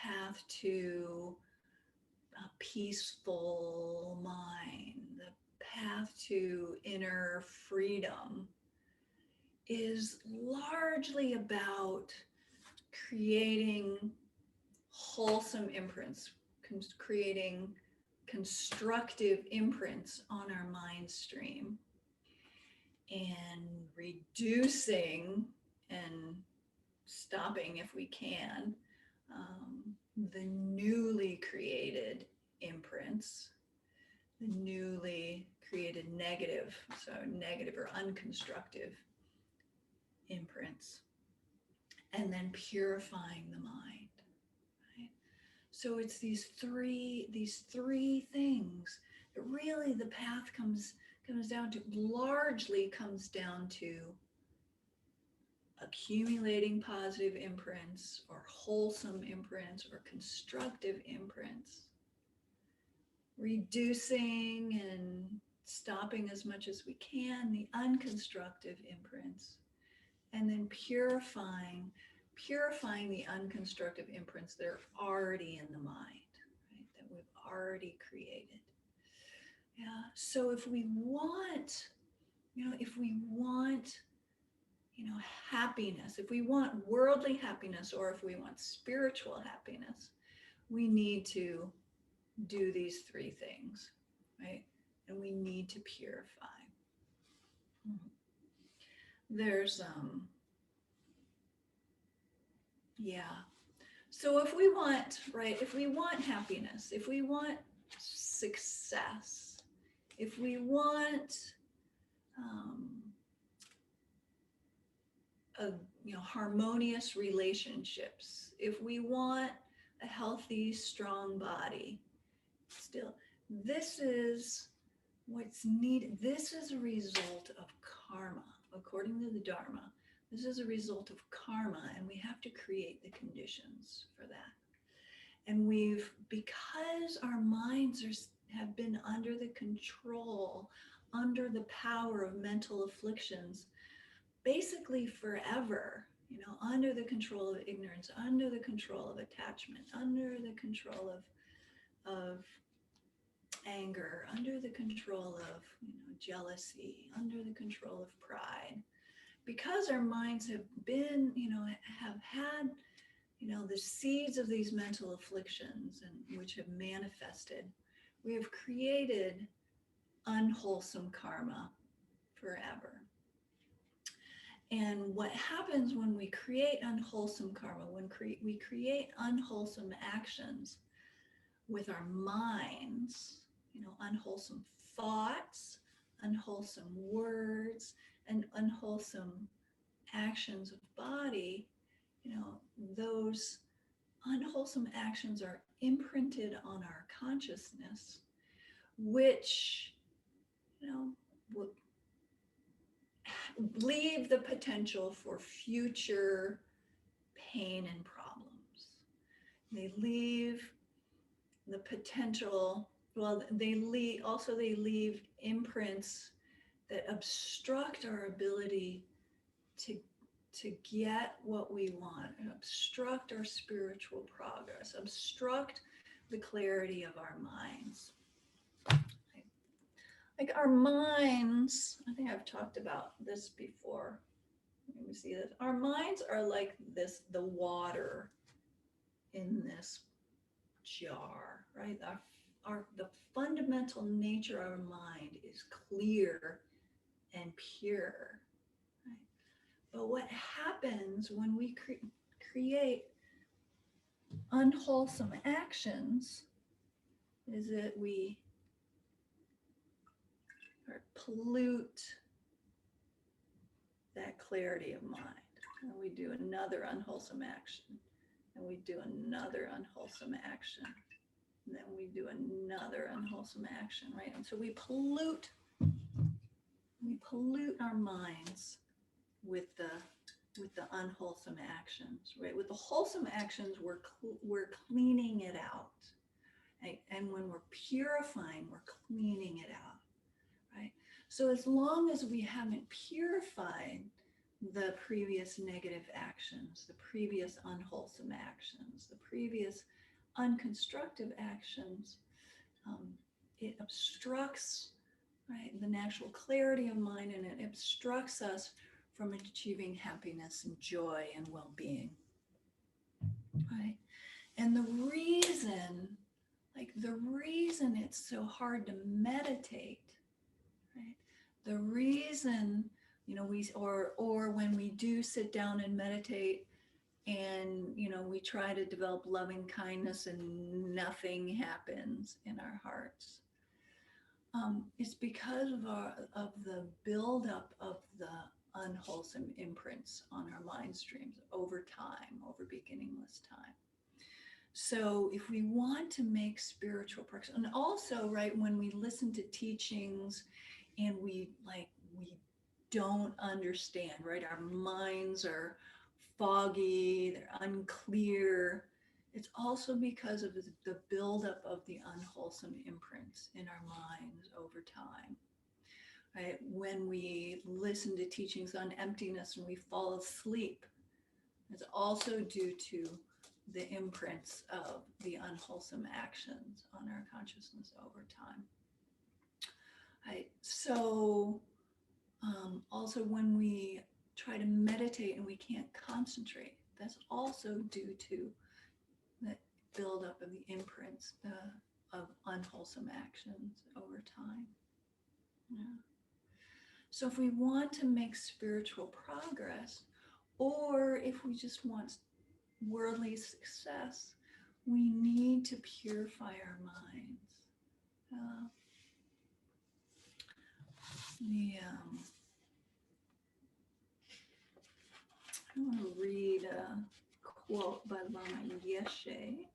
path to a peaceful mind, the path to inner freedom, is largely about creating wholesome imprints, creating constructive imprints on our mind stream, and reducing and stopping, if we can, the newly created imprints, the newly created negative, so negative or unconstructive imprints, and then purifying the mind. Right? So it's these three things that really the path comes down to, largely comes down to accumulating positive imprints or wholesome imprints or constructive imprints, reducing and stopping as much as we can the unconstructive imprints, and then purifying the unconstructive imprints that are already in the mind, right? That we've already created. Yeah. So if we want, happiness, if we want worldly happiness, or if we want spiritual happiness, we need to do these three things, right? And we need to purify. There's, So if we want, right, if we want happiness, if we want success, if we want, harmonious relationships, if we want a healthy, strong body, still, this is what's needed. This is a result of karma, according to the Dharma. This is a result of karma, and we have to create the conditions for that. And because our minds have been under the control, under the power of mental afflictions, basically forever, under the control of ignorance, under the control of attachment, under the control of anger, under the control of jealousy, under the control of pride. Because our minds have been, have had, the seeds of these mental afflictions, and which have manifested, we have created unwholesome karma forever. And what happens when we create unwholesome karma, when we create unwholesome actions with our minds, unwholesome thoughts, unwholesome words, and unwholesome actions of body, those unwholesome actions are imprinted on our consciousness, which, will leave the potential for future pain and problems. They leave the potential, they leave imprints that obstruct our ability to get what we want, and obstruct our spiritual progress, obstruct the clarity of our minds. Like our minds, I think I've talked about this before. Let me see this. Our minds are like this, the water in this jar, right? The fundamental nature of our mind is clear and pure, right? But what happens when we create unwholesome actions is that we pollute that clarity of mind. And we do another unwholesome action. And we do another unwholesome action. And then we do another unwholesome action, right? And so we pollute our minds with the unwholesome actions, right? With the wholesome actions, we're cleaning it out. Right? And when we're purifying, we're cleaning it out. Right? So as long as we haven't purified the previous negative actions, the previous unwholesome actions, the previous unconstructive actions, it obstructs, right, the natural clarity of mind, and it obstructs us from achieving happiness and joy and well-being, right? And the reason it's so hard to meditate, right? The reason, or when we do sit down and meditate and, we try to develop loving kindness and nothing happens in our hearts. It's because of the buildup of the unwholesome imprints on our mind streams over time, over beginningless time. So if we want to make spiritual practice, and also, right, when we listen to teachings and we don't understand, right, our minds are foggy, they're unclear. It's also because of the buildup of the unwholesome imprints in our minds over time. Right? When we listen to teachings on emptiness and we fall asleep, it's also due to the imprints of the unwholesome actions on our consciousness over time. Right? So also when we try to meditate and we can't concentrate, that's also due to the buildup of the imprints of unwholesome actions over time. Yeah. So if we want to make spiritual progress, or if we just want worldly success, we need to purify our minds. I want to read a quote by Lama Yeshe.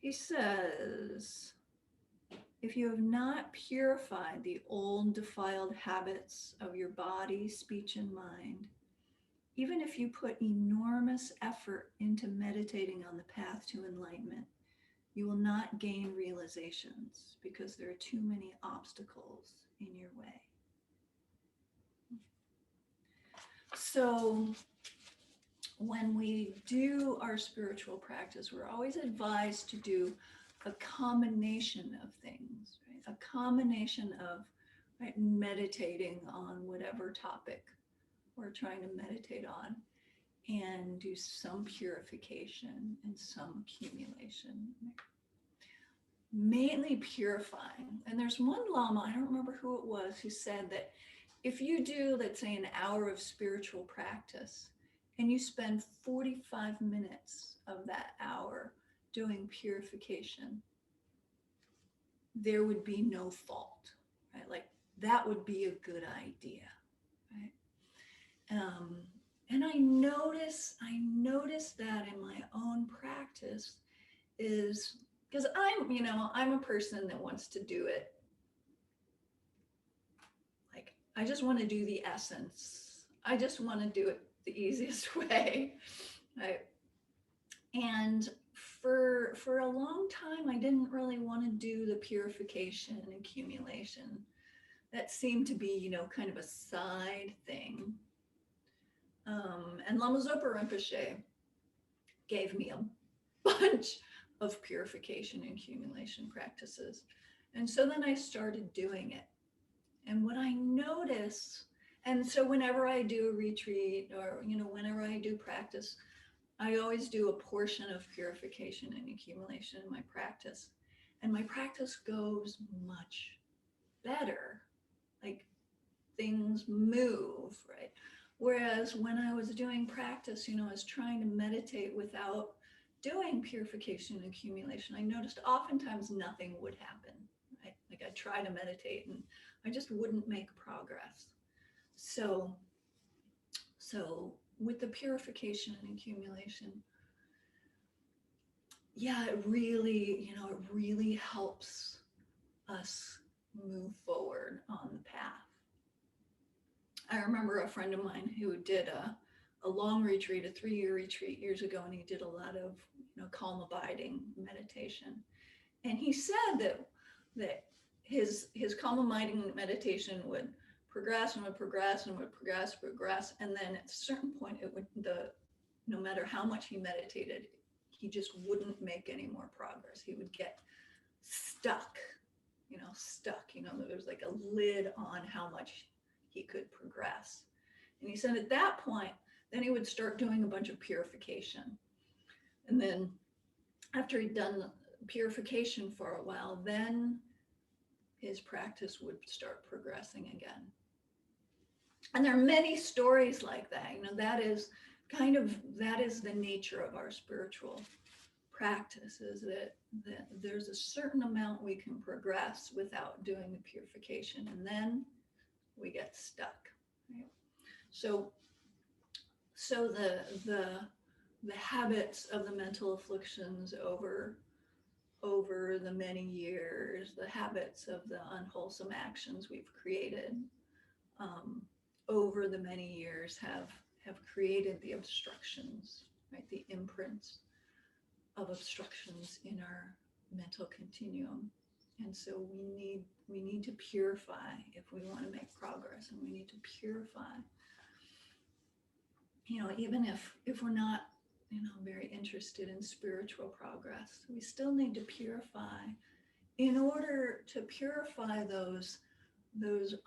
He says, if you have not purified the old defiled habits of your body, speech, and mind, even if you put enormous effort into meditating on the path to enlightenment, you will not gain realizations because there are too many obstacles in your way. So when we do our spiritual practice, we're always advised to do a combination of things, right? A combination of, right, meditating on whatever topic we're trying to meditate on, and do some purification and some accumulation. Mainly purifying. And there's one Lama, I don't remember who it was, who said that if you do, let's say, an hour of spiritual practice, and you spend 45 minutes of that hour doing purification, there would be no fault, right? Like that would be a good idea, right? And I notice that in my own practice is because I'm a person that wants to do it. Like, I just want to do the essence. I just want to do it the easiest way, right? And for a long time, I didn't really want to do the purification and accumulation. That seemed to be, kind of a side thing. And Lama Zopa Rinpoche gave me a bunch of purification and accumulation practices. And so then I started doing it. And what I notice, and so whenever I do a retreat or, whenever I do practice, I always do a portion of purification and accumulation in my practice. And my practice goes much better. Like things move, right? Whereas when I was doing practice, I was trying to meditate without doing purification and accumulation, I noticed oftentimes nothing would happen, right? Like I'd try to meditate and I just wouldn't make progress. So with the purification and accumulation, it really helps us move forward on the path. I remember a friend of mine who did a long retreat, a 3-year retreat years ago, and he did a lot of calm abiding meditation. And he said that his calm abiding meditation would progress and would progress and would progress. And then at a certain point, no matter how much he meditated, he just wouldn't make any more progress. He would get stuck, there's like a lid on how much he could progress. And he said at that point, then he would start doing a bunch of purification. And then after he'd done purification for a while, then his practice would start progressing again. And there are many stories like that. That is the nature of our spiritual practice, is that there's a certain amount we can progress without doing the purification, and then we get stuck. Right? So the habits of the mental afflictions over the many years, the habits of the unwholesome actions we've created over the many years have created the obstructions, right? The imprints of obstructions in our mental continuum. And so we need to purify if we want to make progress, and we need to purify. Even if we're not, very interested in spiritual progress, we still need to purify in order to purify those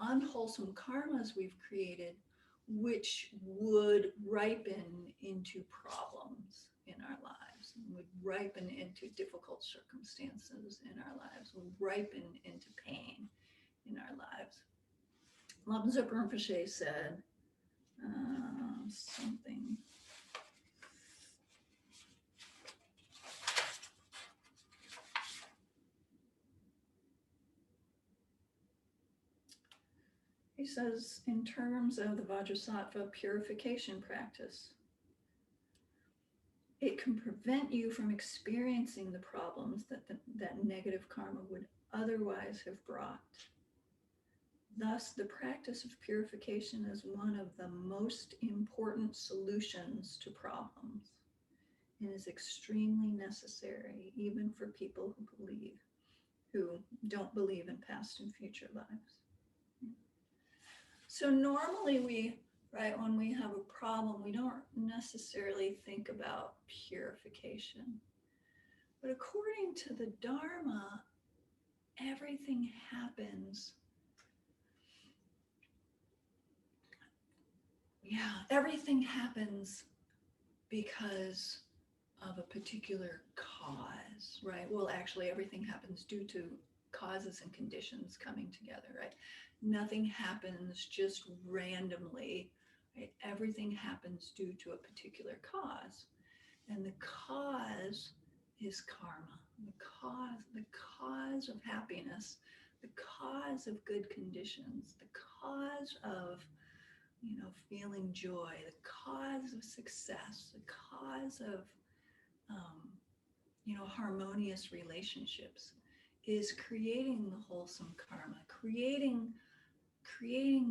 unwholesome karmas we've created, which would ripen into problems in our lives, would ripen into difficult circumstances in our lives, would ripen into pain in our lives. Lama Zopa Rinpoche said something. He says, in terms of the Vajrasattva purification practice, it can prevent you from experiencing the problems that negative karma would otherwise have brought. Thus, the practice of purification is one of the most important solutions to problems and is extremely necessary even for people who don't believe in past and future lives. So normally when we have a problem, we don't necessarily think about purification. But according to the Dharma, everything happens. Everything happens because of a particular cause, right? Well, actually, everything happens due to causes and conditions coming together, right? Nothing happens just randomly, right? Everything happens due to a particular cause. And the cause is karma. The cause of happiness, the cause of good conditions, the cause of feeling joy, the cause of success, the cause of harmonious relationships is creating the wholesome karma, creating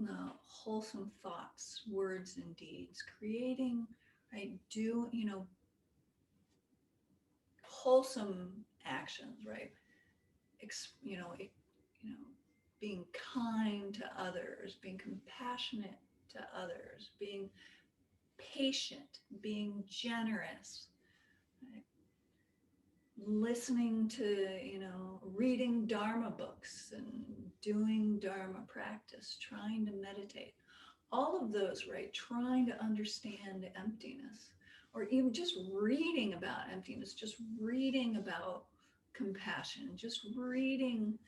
the wholesome thoughts, words, and deeds, creating, right, wholesome actions, right? Being kind to others, being compassionate to others, being patient, being generous, right? Listening to, reading Dharma books and doing Dharma practice, trying to meditate, all of those, right? Trying to understand emptiness, or even just reading about emptiness, just reading about compassion, just reading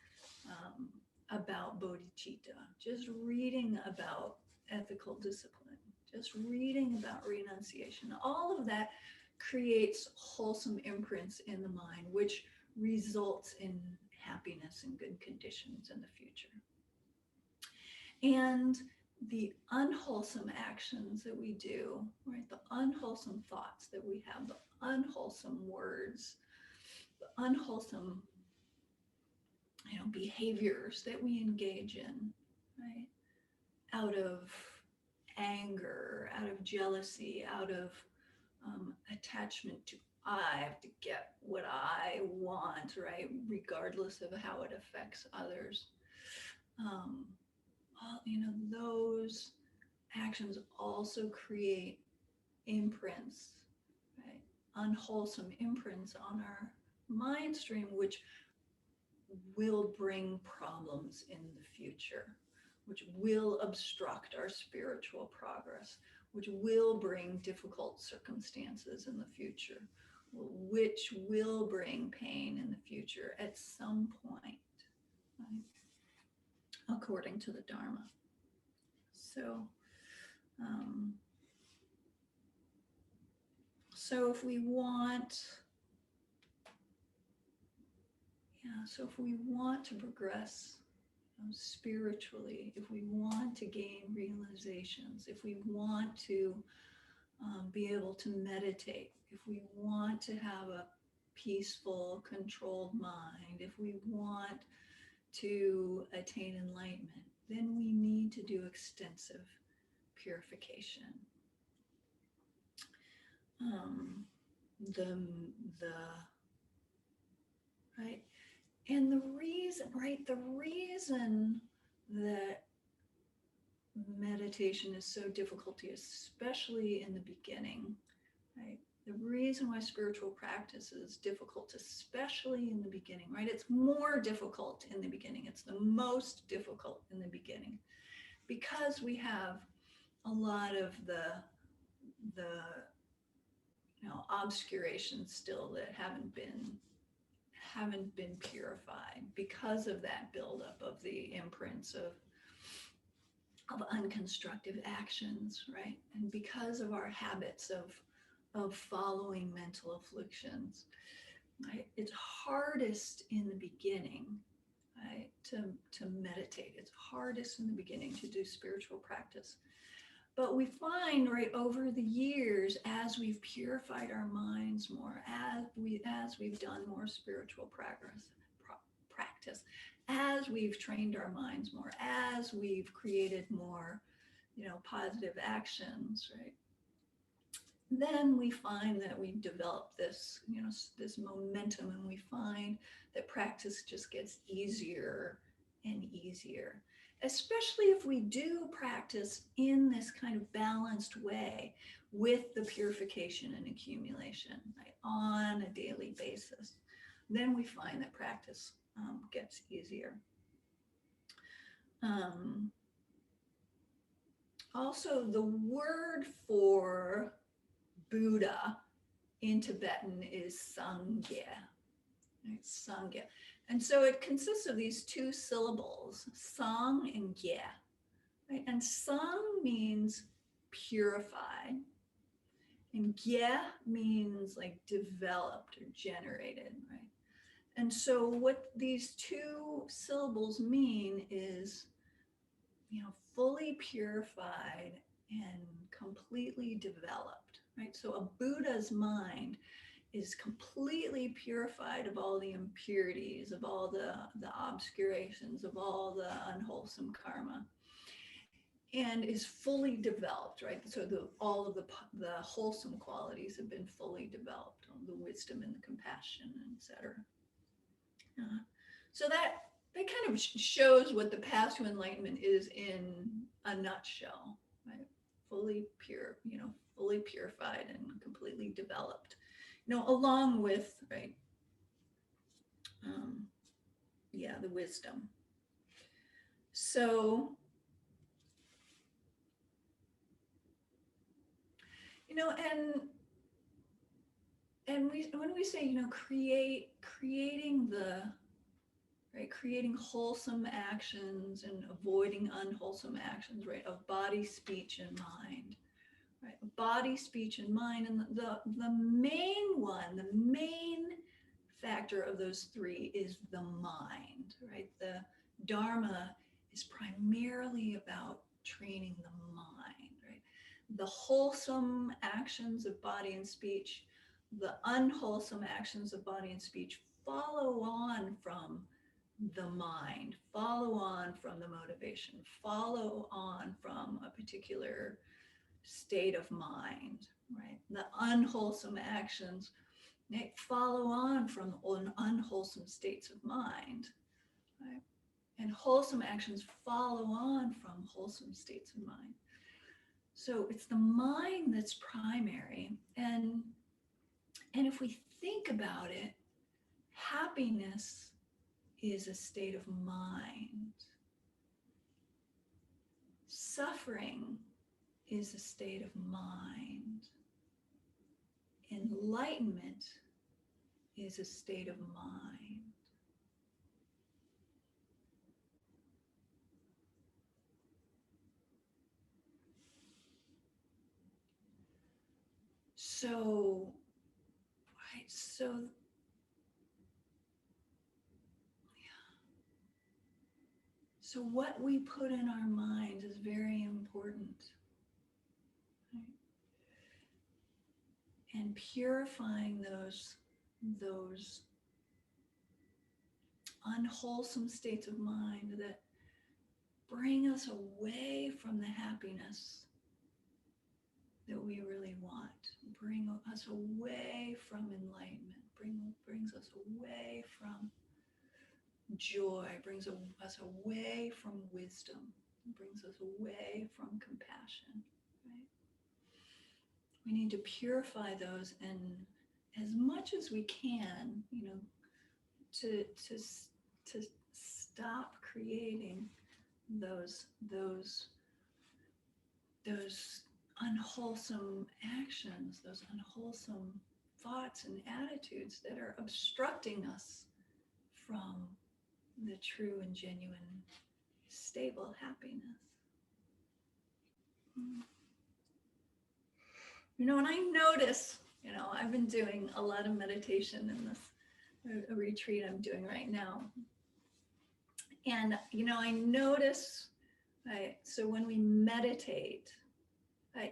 about bodhicitta, just reading about ethical discipline, just reading about renunciation. All of that creates wholesome imprints in the mind, which results in happiness and good conditions in the future. And the unwholesome actions that we do, right? The unwholesome thoughts that we have, the unwholesome words, the unwholesome behaviors that we engage in, right? Out of anger, out of jealousy, out of attachment to I have to get what I want, right? Regardless of how it affects others. those actions also create imprints, right? Unwholesome imprints on our mind stream, which will bring problems in the future, which will obstruct our spiritual progress, which will bring difficult circumstances in the future, which will bring pain in the future at some point, right? According to the Dharma. So, so if we want, so if we want to progress spiritually, if we want to gain realizations, if we want to be able to meditate, if we want to have a peaceful, controlled mind, if we want to attain enlightenment, then we need to do extensive purification. Right. And the reason that meditation is so difficult, especially in the beginning, right? The reason why spiritual practice is difficult, especially in the beginning, right? It's more difficult in the beginning. It's the most difficult in the beginning because we have a lot of the obscurations still that haven't been purified because of that buildup of the imprints of unconstructive actions, right? And because of our habits of following mental afflictions, right? It's hardest in the beginning, right? To meditate. It's hardest in the beginning to do spiritual practice. But we find, right, over the years, as we've purified our minds more, as we've done more spiritual practice, as we've trained our minds more, as we've created more, positive actions, right? Then we find that we develop this, this momentum, and we find that practice just gets easier and easier. Especially if we do practice in this kind of balanced way with the purification and accumulation, right, on a daily basis, then we find that practice gets easier. Also, the word for Buddha in Tibetan is Sangye, right? Sangye. And so it consists of these two syllables, sang and gye, right? And sang means purified, and gye means like developed or generated, right? And so what these two syllables mean is, fully purified and completely developed, right? So a Buddha's mind is completely purified of all the impurities, of all the obscurations, of all the unwholesome karma, and is fully developed, right? So all of the wholesome qualities have been fully developed, the wisdom and the compassion, etc. So that kind of shows what the path to enlightenment is in a nutshell, right? Fully pure, fully purified and completely developed. Along with, right, the wisdom. So, and when we say, creating wholesome actions and avoiding unwholesome actions, right, of body, speech, and mind, right? Body, speech, and mind. And the main factor of those three is the mind, right? The Dharma is primarily about training the mind, right? The wholesome actions of body and speech, the unwholesome actions of body and speech follow on from the mind, follow on from the motivation, follow on from a particular state of mind, right? The unwholesome actions, they follow on from unwholesome states of mind, right? And wholesome actions follow on from wholesome states of mind. So it's the mind that's primary. And if we think about it, happiness is a state of mind. Suffering is a state of mind. Enlightenment is a state of mind. So, right, so what we put in our minds is very important. Right? And purifying those unwholesome states of mind that bring us away from the happiness that we really want, bring us away from enlightenment, brings us away from joy, brings us away from wisdom, brings us away from compassion, right? We need to purify those, and as much as we can, to stop creating those unwholesome actions, those unwholesome thoughts and attitudes that are obstructing us from the true and genuine, stable happiness. And I notice, I've been doing a lot of meditation in this a retreat I'm doing right now. And, I notice, so when we meditate,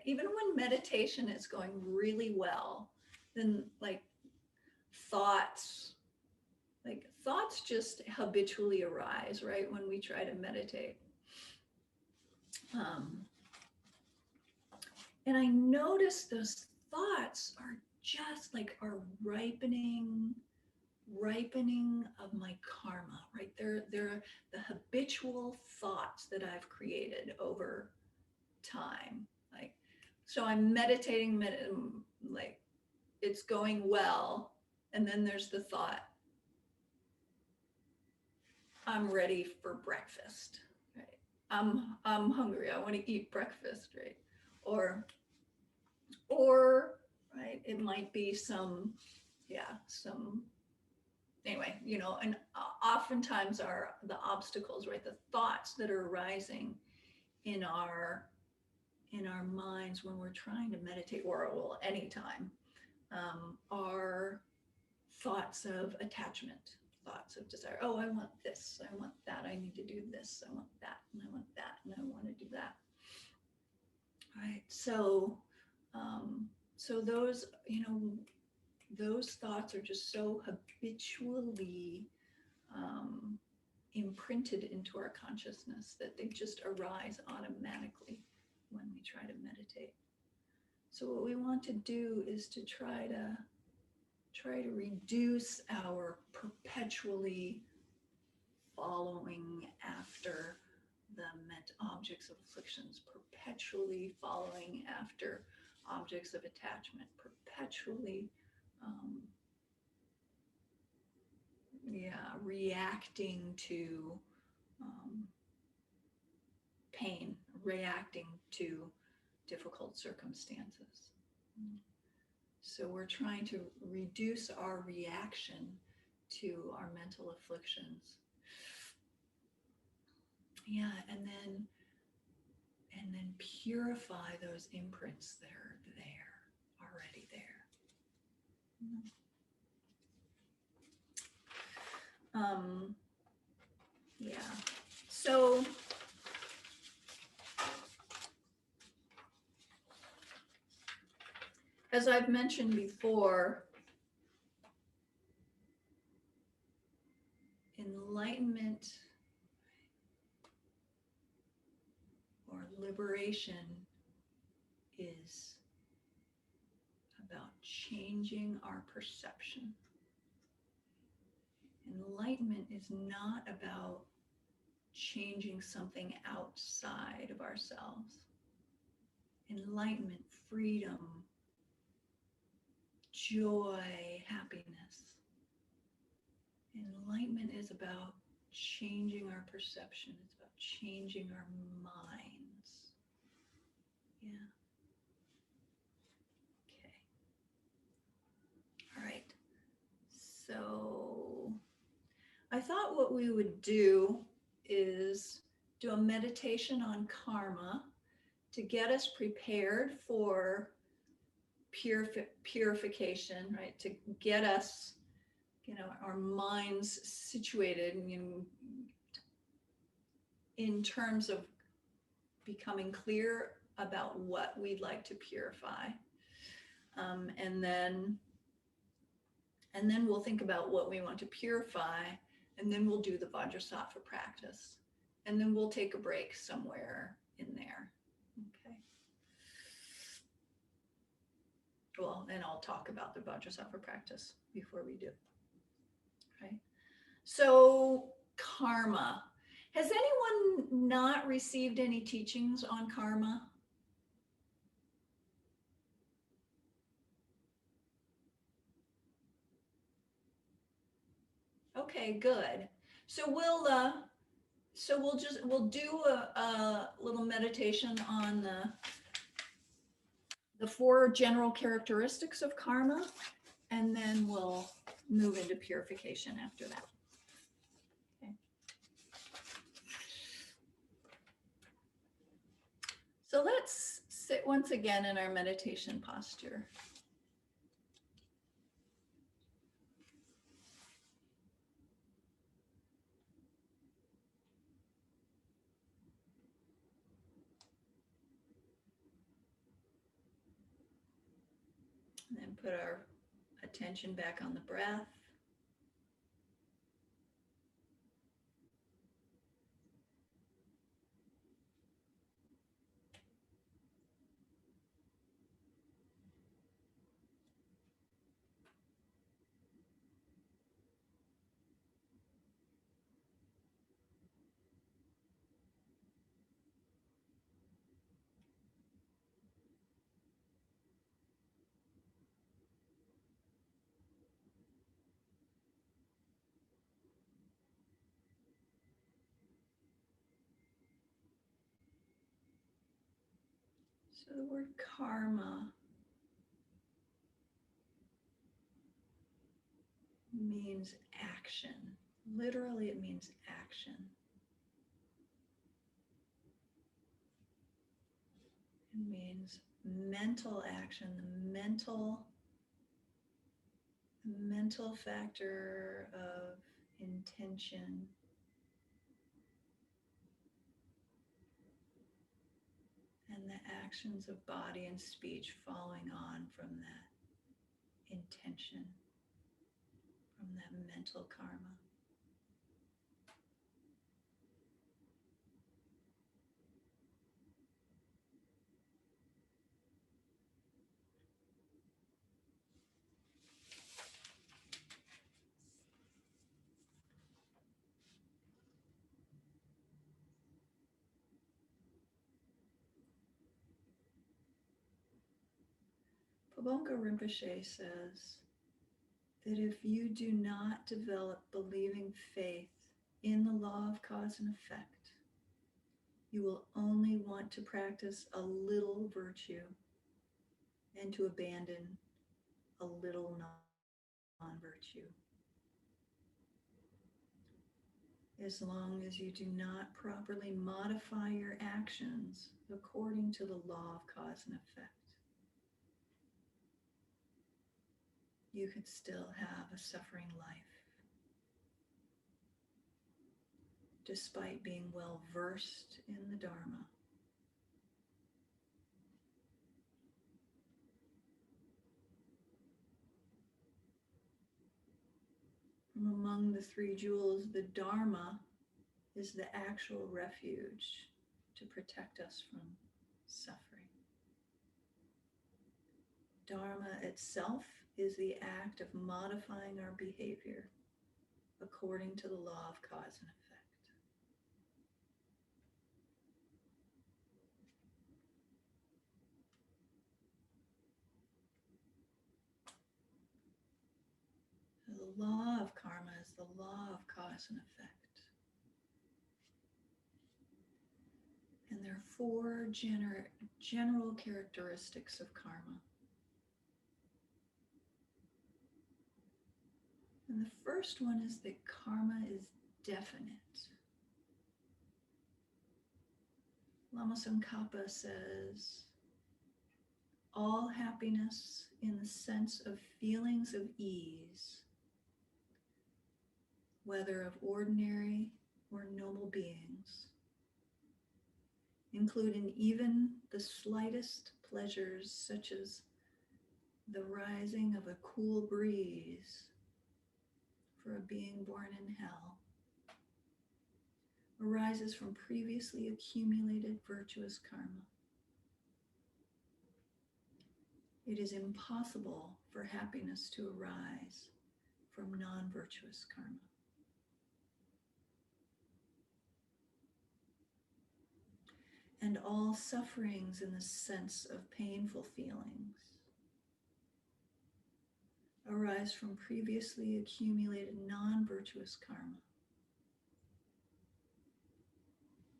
even when meditation is going really well, then thoughts just habitually arise, right? When we try to meditate. And I notice those thoughts are just are ripening of my karma, right? They're the habitual thoughts that I've created over time. So I'm meditating, it's going well. And then there's the thought, I'm ready for breakfast, right? I'm hungry, I want to eat breakfast, right? Or right, it might be anyway, and oftentimes are the obstacles, right? The thoughts that are arising in our minds when we're trying to meditate, or anytime, are thoughts of attachment, thoughts of desire. Oh, I want this, I want that, I need to do this, I want that, and I want that, and I want to do that. All right, so those, those thoughts are just so habitually imprinted into our consciousness that they just arise automatically when we try to meditate. So what we want to do is to try to reduce our perpetually following after the objects of afflictions, perpetually following after objects of attachment, perpetually reacting to pain, reacting to difficult circumstances. So we're trying to reduce our reaction to our mental afflictions. Yeah, and then purify those imprints that are already there. So as I've mentioned before, enlightenment or liberation is about changing our perception. Enlightenment is not about changing something outside of ourselves. Enlightenment, freedom, joy, happiness. Enlightenment is about changing our perception. It's about changing our minds. Yeah. Okay. All right. So I thought what we would do is do a meditation on karma to get us prepared for purification, right? To get us, our minds situated in terms of becoming clear about what we'd like to purify. And then we'll think about what we want to purify, and then we'll do the Vajrasattva practice. And then we'll take a break somewhere in there. Okay. Well, and I'll talk about the Vajrasattva practice before we do. Okay. So karma. Has anyone not received any teachings on karma? Okay, good. So we'll do a little meditation on the 4 general characteristics of karma, and then we'll move into purification after that. Okay. So let's sit once again in our meditation posture. And then put our attention back on the breath. So the word karma means action. Literally, it means action. It means mental action, the mental factor of intention. And the actions of body and speech following on from that intention, from that mental karma. Pabonka Rinpoche says that if you do not develop believing faith in the law of cause and effect, you will only want to practice a little virtue and to abandon a little non-virtue. As long as you do not properly modify your actions according to the law of cause and effect, you could still have a suffering life, despite being well versed in the Dharma. From among the 3 jewels, the Dharma is the actual refuge to protect us from suffering. Dharma itself is the act of modifying our behavior according to the law of cause and effect. law of karma is the law of cause and effect. And there are four general characteristics of karma. And the first one is that karma is definite. Lama Tsongkhapa says, all happiness in the sense of feelings of ease, whether of ordinary or noble beings, including even the slightest pleasures such as the rising of a cool breeze for a being born in hell, arises from previously accumulated virtuous karma. It is impossible for happiness to arise from non-virtuous karma. And all sufferings in the sense of painful feelings arise from previously accumulated non-virtuous karma.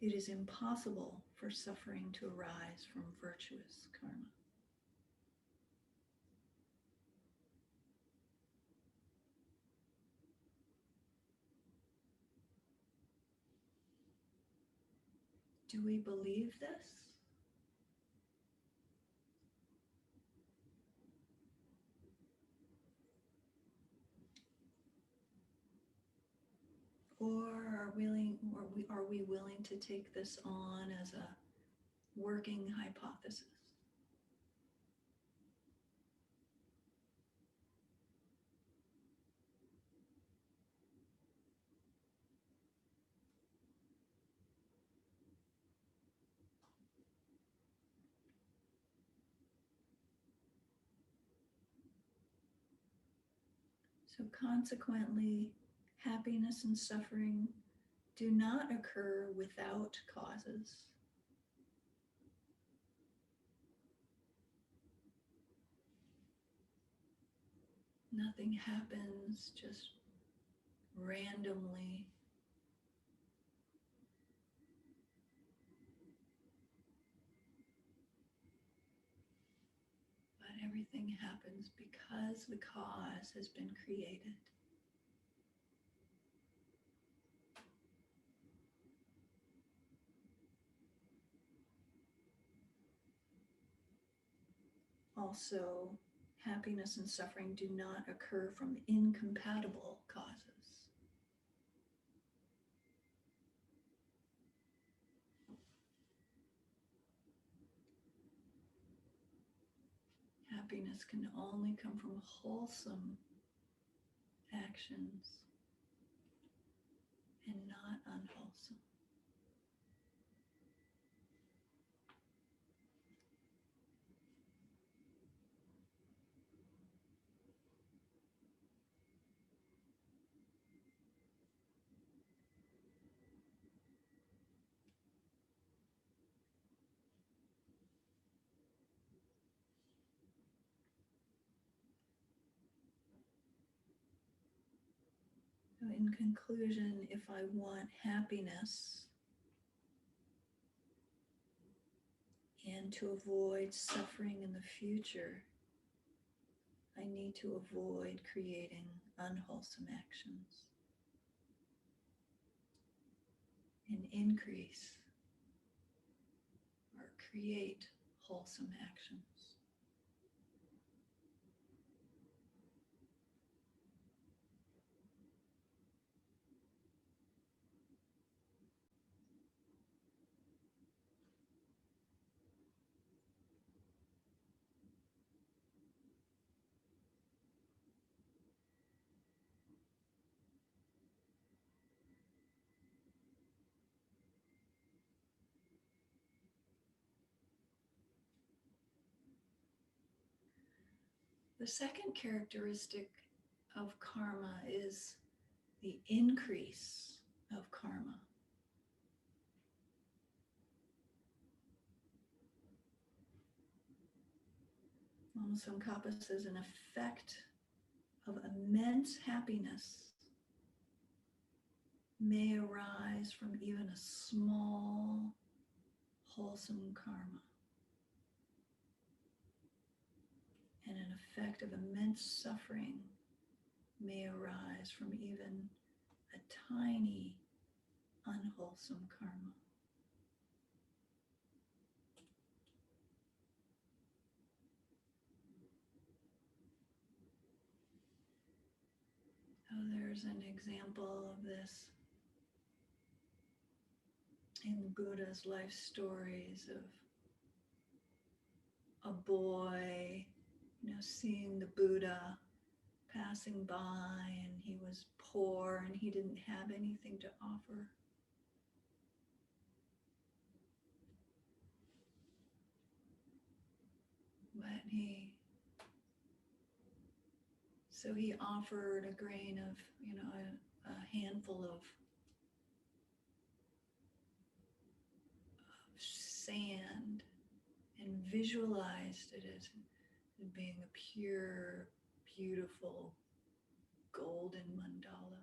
It is impossible for suffering to arise from virtuous karma. Do we believe this? Or are we willing to take this on as a working hypothesis? So consequently, happiness and suffering do not occur without causes. Nothing happens just randomly. But everything happens because the cause has been created. Also, happiness and suffering do not occur from incompatible causes. Happiness can only come from wholesome actions and not unwholesome. So in conclusion, if I want happiness and to avoid suffering in the future, I need to avoid creating unwholesome actions and increase or create wholesome actions. The second characteristic of karma is the increase of karma. Lama Tsongkhapa says an effect of immense happiness may arise from even a small, wholesome karma. And an effect of immense suffering may arise from even a tiny, unwholesome karma. Oh, there's an example of this in Buddha's life stories of a boy, seeing the Buddha passing by, and he was poor and he didn't have anything to offer. But he offered a grain of, a handful of sand and visualized it as being a pure, beautiful, golden mandala.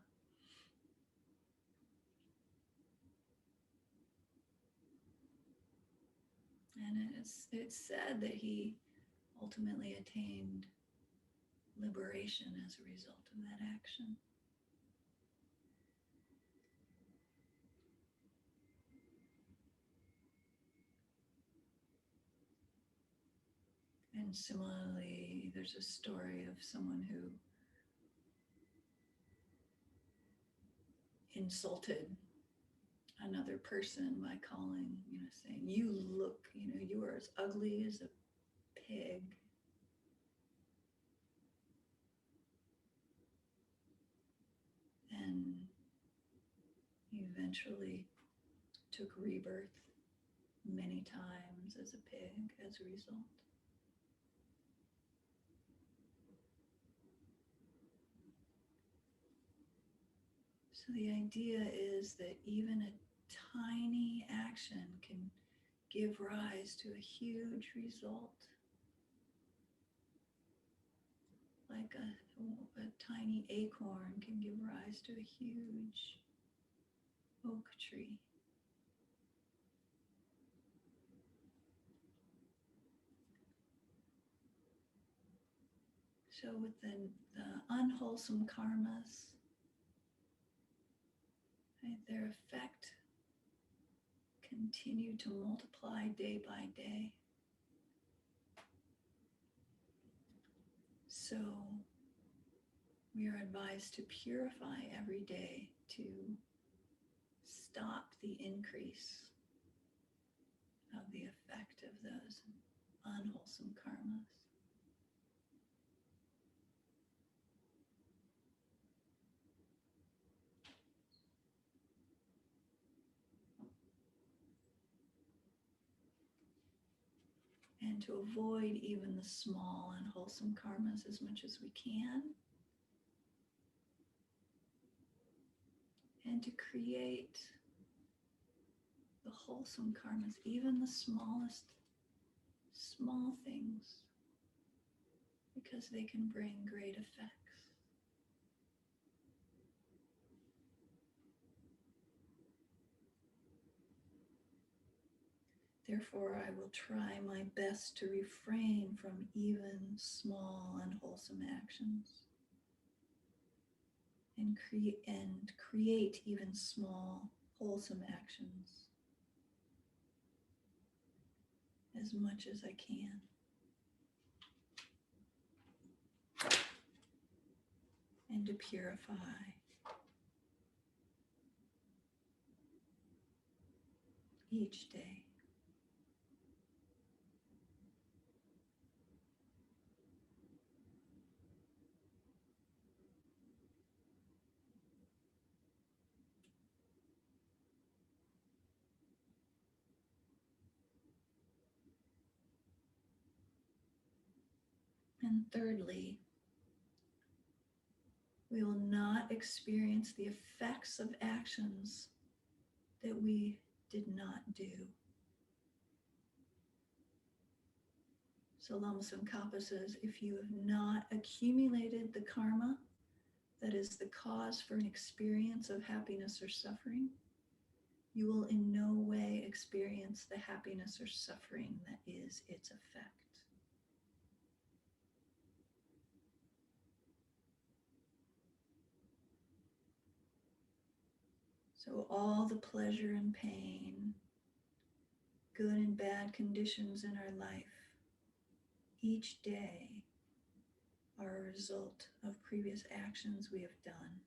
And it's said that he ultimately attained liberation as a result of that action. And similarly, there's a story of someone who insulted another person by calling, saying, you look, you are as ugly as a pig. And he eventually took rebirth many times as a pig as a result. So the idea is that even a tiny action can give rise to a huge result. Like a tiny acorn can give rise to a huge oak tree. So with the unwholesome karmas, right, their effect continue to multiply day by day. So we are advised to purify every day to stop the increase of the effect of those unwholesome karmas. And to avoid even the small unwholesome karmas as much as we can. And to create the wholesome karmas, even the smallest small things, because they can bring great effects. Therefore, I will try my best to refrain from even small unwholesome actions and create even small wholesome actions as much as I can. And to purify each day. And thirdly, we will not experience the effects of actions that we did not do. So Lama Tsongkhapa says, if you have not accumulated the karma that is the cause for an experience of happiness or suffering, you will in no way experience the happiness or suffering that is its effect. So all the pleasure and pain, good and bad conditions in our life, each day are a result of previous actions we have done.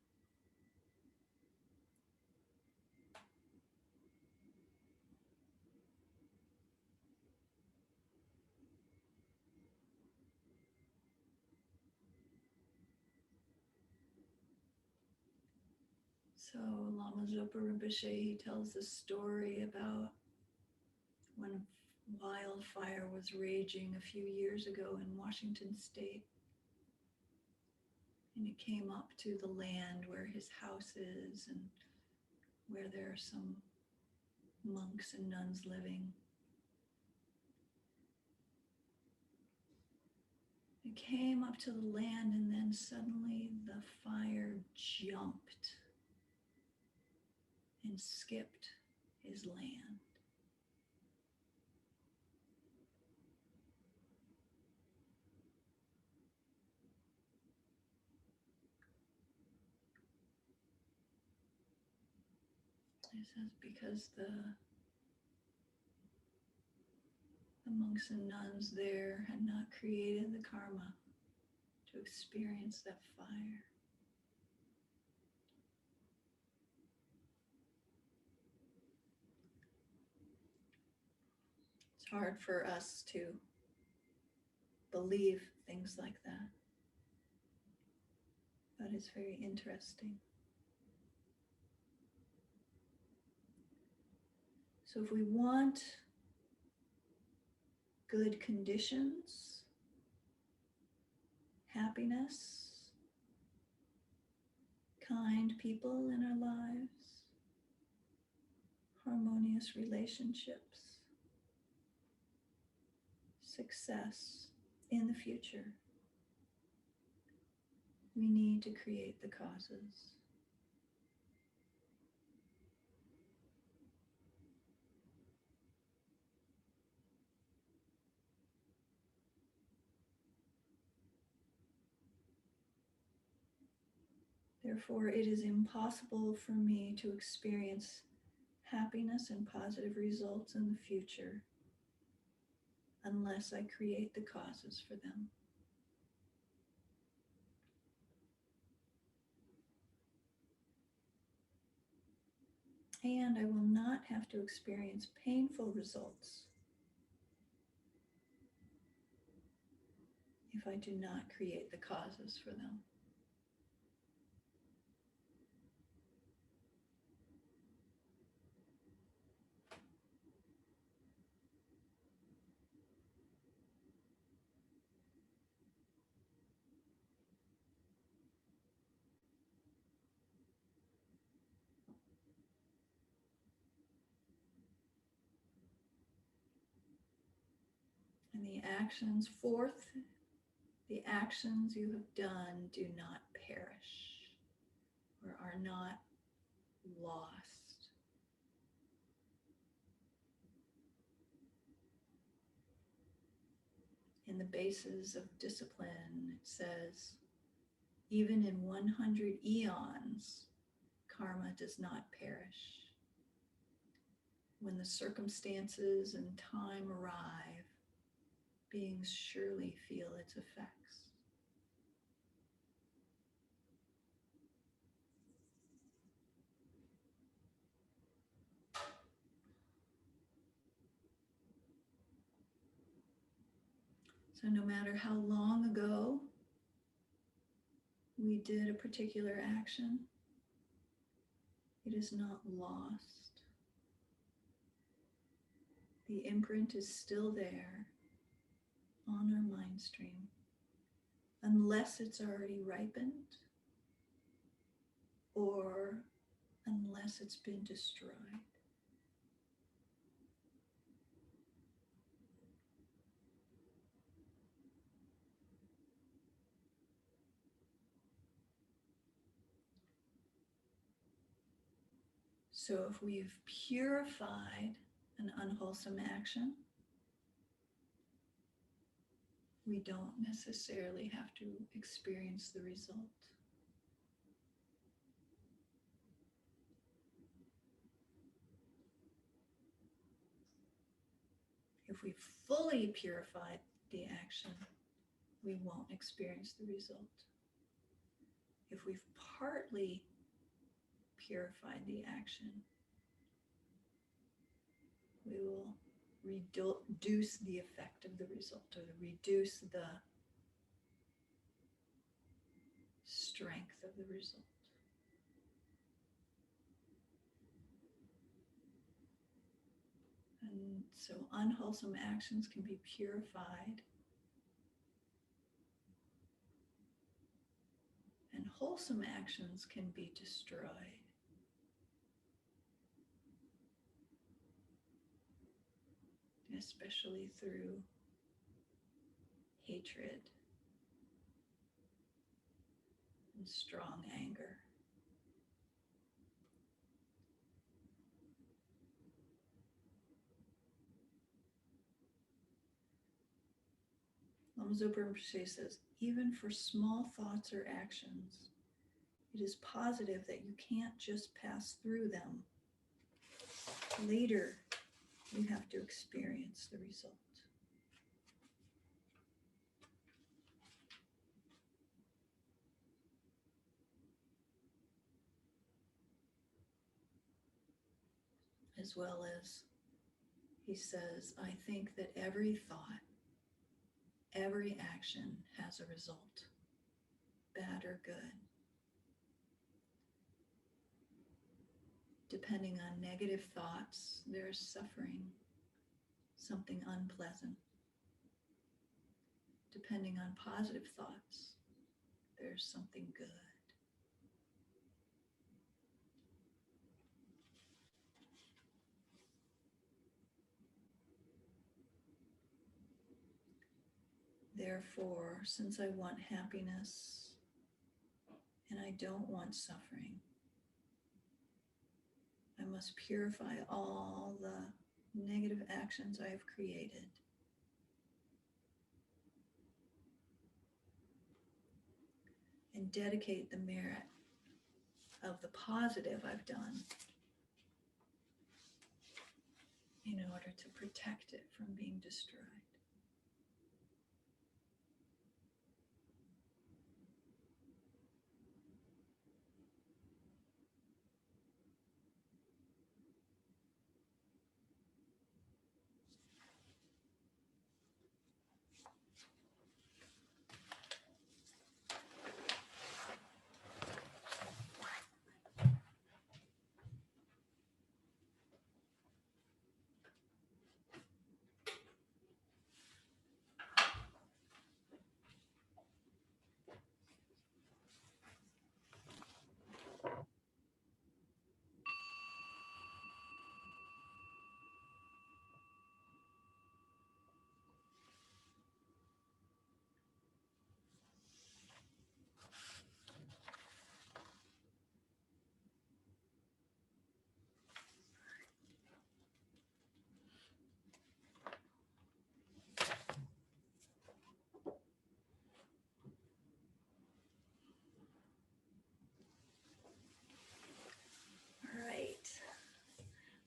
So Lama Zopa Rinpoche, he tells the story about when wildfire was raging a few years ago in Washington State. And it came up to the land where his house is and where there are some monks and nuns living. It came up to the land, and then suddenly the fire jumped and skipped his land. It says because the monks and nuns there had not created the karma to experience that fire. It's hard for us to believe things like that, but it's very interesting. So if we want good conditions, happiness, kind people in our lives, harmonious relationships, success in the future, we need to create the causes. Therefore, it is impossible for me to experience happiness and positive results in the future unless I create the causes for them. And I will not have to experience painful results if I do not create the causes for them. And the actions, fourth, the actions you have done do not perish or are not lost. In the basis of discipline, it says, even in 100 eons, karma does not perish. When the circumstances and time arrive, beings surely feel its effects. So no matter how long ago we did a particular action, it is not lost. The imprint is still there on our mind stream, unless it's already ripened or unless it's been destroyed. So if we've purified an unwholesome action, we don't necessarily have to experience the result. If we fully purified the action, we won't experience the result. If we've partly purified the action, we will reduce the effect of the result, or reduce the strength of the result. And so unwholesome actions can be purified, and wholesome actions can be destroyed. Especially through hatred and strong anger. Lama Zopa Rinpoche says, even for small thoughts or actions, it is positive that you can't just pass through them. Later, you have to experience the result. As well as, he says, I think that every thought, every action has a result, bad or good. Depending on negative thoughts, there's suffering, something unpleasant. Depending on positive thoughts, there's something good. Therefore, since I want happiness and I don't want suffering, I must purify all the negative actions I have created. And dedicate the merit of the positive I've done in order to protect it from being destroyed.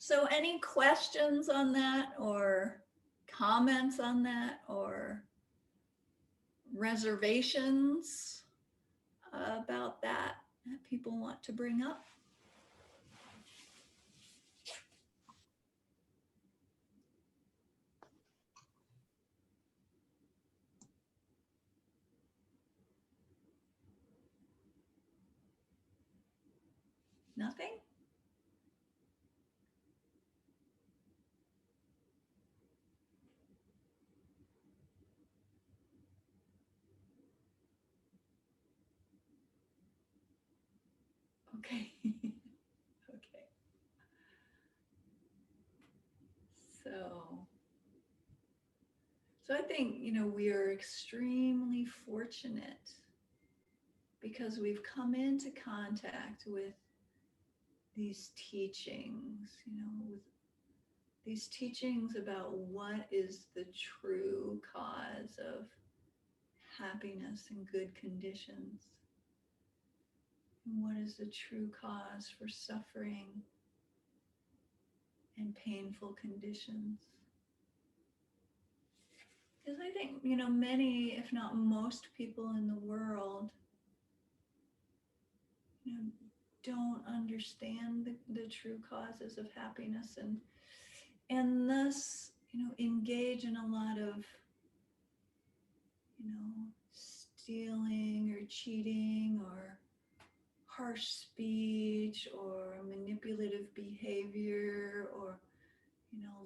So any questions on that, or comments on that, or reservations about that people want to bring up? Nothing? Okay. Okay. So I think, we are extremely fortunate because we've come into contact with these teachings, with these teachings about what is the true cause of happiness and good conditions, and what is the true cause for suffering and painful conditions. Because I think, many, if not most people in the world, don't understand the true causes of happiness, and thus, engage in a lot of, stealing or cheating or harsh speech or manipulative behavior or,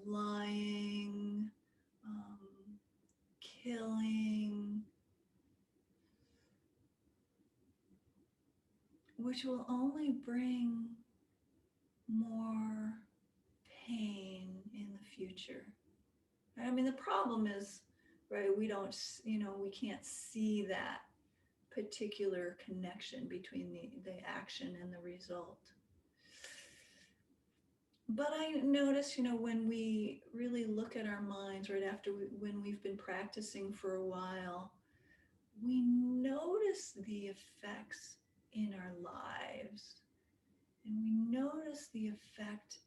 lying, killing, which will only bring more pain in the future. I mean, the problem is, right, we don't, we can't see that particular connection between the action and the result. But I notice, when we really look at our minds right after when we've been practicing for a while, we notice the effects in our lives, and we notice the effect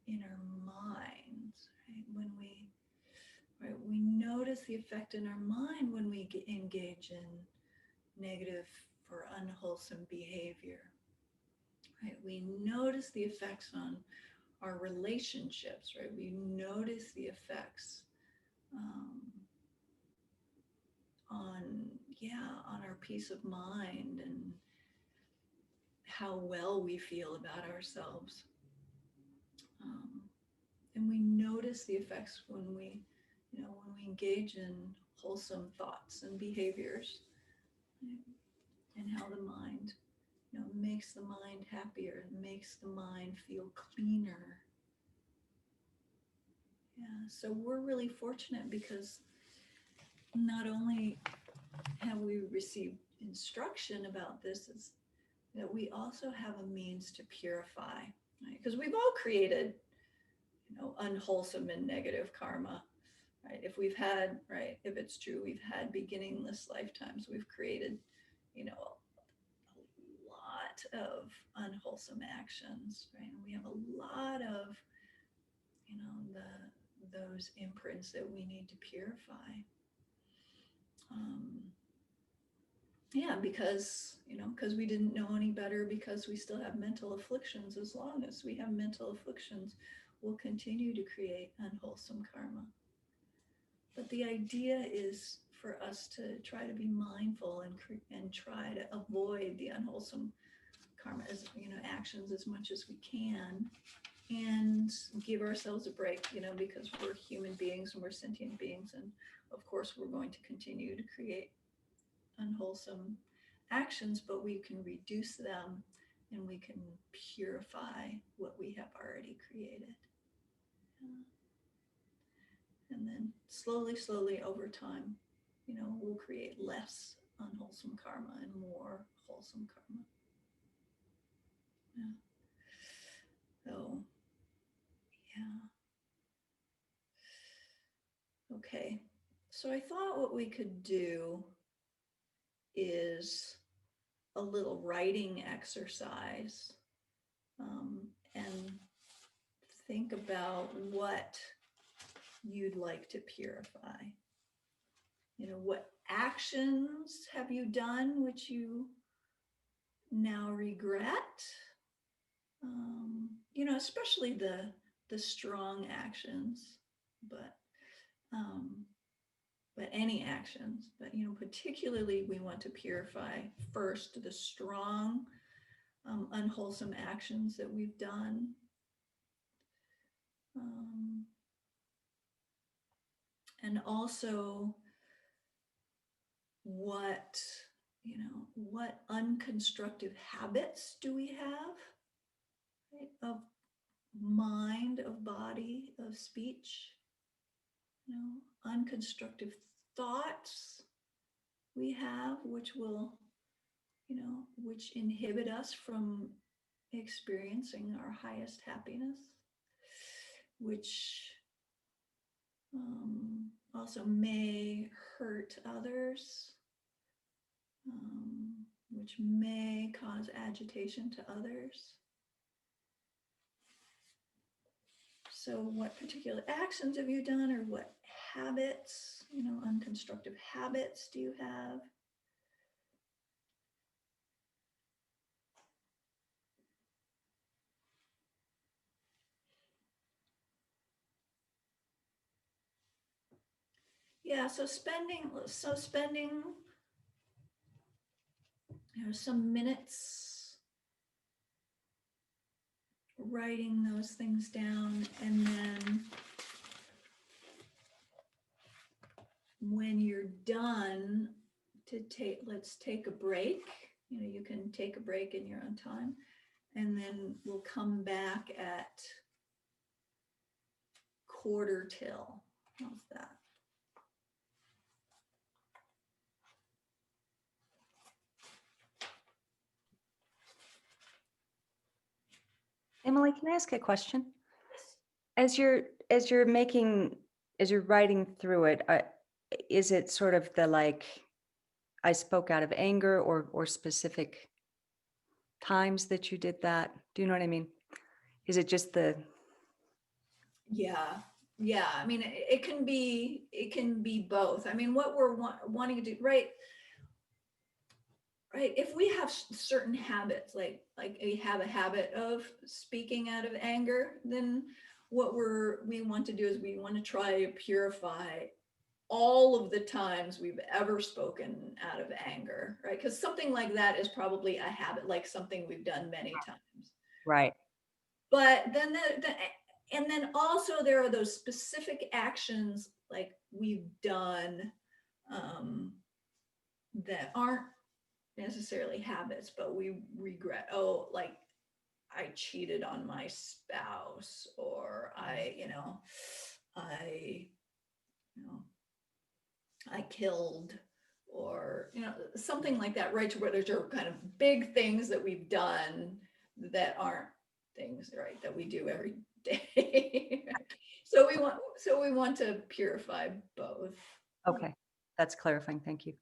in our minds, right? We notice the effect in our mind when we engage in negative or unwholesome behavior, right? We notice the effects on our relationships, right? We notice the effects on our peace of mind and how well we feel about ourselves. And we notice the effects when we engage in wholesome thoughts and behaviors, right? And how the mind, makes the mind happier, makes the mind feel cleaner. Yeah, so we're really fortunate because not only have we received instruction about this, is that we also have a means to purify, right? Because we've all created, unwholesome and negative karma, right? If we've had, right, if it's true, we've had beginningless lifetimes, we've created, a lot of unwholesome actions, right? And we have a lot of, those imprints that we need to purify. Yeah, because we didn't know any better, because we still have mental afflictions. As long as we have mental afflictions, we'll continue to create unwholesome karma. But the idea is for us to try to be mindful and try to avoid the unwholesome karma, as actions, as much as we can, and give ourselves a break, because we're human beings and we're sentient beings, and of course we're going to continue to create unwholesome actions, but we can reduce them and we can purify what we have already created. And then slowly over time, we'll create less unwholesome karma and more wholesome karma. Yeah. So, yeah. Okay. So I thought what we could do is a little writing exercise, and think about what you'd like to purify. What actions have you done which you now regret? Especially the strong actions, but any actions. But particularly we want to purify first the strong, unwholesome actions that we've done. And also what unconstructive habits do we have, right? Of mind, of body, of speech, unconstructive thoughts we have, which will, which inhibit us from experiencing our highest happiness, which also may hurt others, which may cause agitation to others. So what particular actions have you done, or what habits, unconstructive habits do you have? Yeah, so spending some minutes writing those things down, and then when you're done, let's take a break. You can take a break in your own time, and then we'll come back at quarter till. How's that? Emily, can I ask a question? As you're writing through it, is it sort of the like, I spoke out of anger, or specific times that you did that? Do you know what I mean? Is it just the? Yeah. I mean, it can be both. I mean, what we're wanting to do, right? If we have certain habits, like we have a habit of speaking out of anger, then what we want to do is we want to try to purify all of the times we've ever spoken out of anger, right? Because something like that is probably a habit, like something we've done many times. Right. But then and then also there are those specific actions like we've done that aren't necessarily habits, but we regret. Oh, like I cheated on my spouse, or I killed, or something like that, right? To where there's kind of big things that we've done that aren't things, right, that we do every day. so we want to purify both. Okay, that's clarifying. Thank you.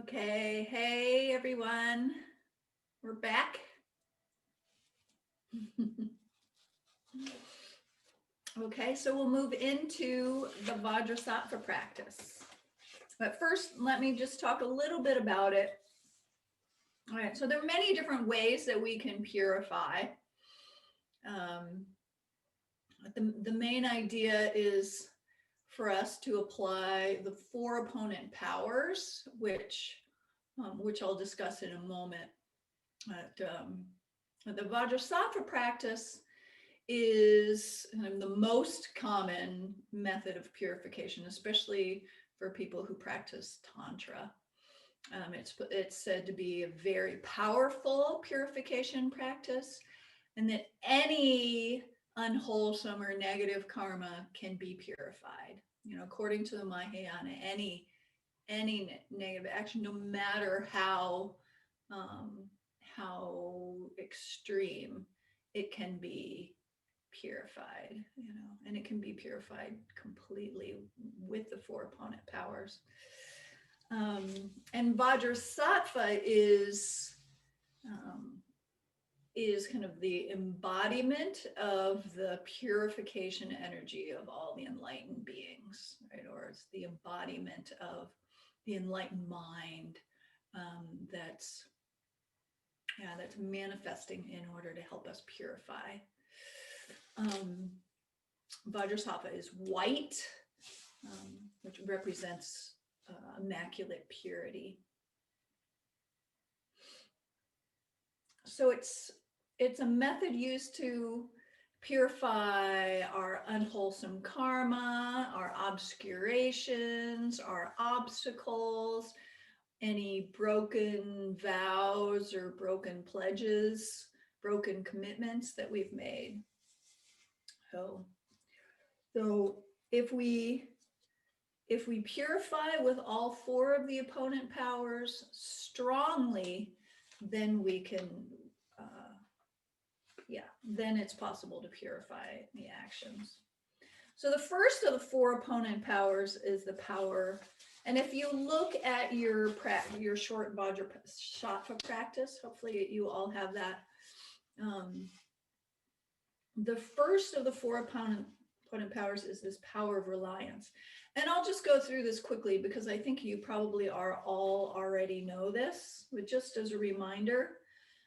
Okay, hey everyone, we're back. Okay, so we'll move into the Vajrasattva practice. But first, let me just talk a little bit about it. All right, so there are many different ways that we can purify. The main idea is for us to apply the 4 opponent powers, which I'll discuss in a moment. The Vajrasattva practice is the most common method of purification, especially for people who practice Tantra. It's said to be a very powerful purification practice, and that any unwholesome or negative karma can be purified. According to the Mahayana, any negative action, no matter how extreme, it can be purified, and it can be purified completely with the 4 opponent powers. And Vajrasattva is kind of the embodiment of the purification energy of all the enlightened beings, right? Or it's the embodiment of the enlightened mind that's manifesting in order to help us purify. Vajrasattva is white, which represents immaculate purity. So it's a method used to purify our unwholesome karma, our obscurations, our obstacles, any broken vows or broken pledges, broken commitments that we've made. So if we purify with all 4 of the opponent powers strongly, then we can, then it's possible to purify the actions. So the first of the 4 opponent powers is the power, and if you look at your short Vajrasattva practice, hopefully you all have that. The first of the 4 opponent powers is this power of reliance. And I'll just go through this quickly because I think you probably all already know this, but just as a reminder.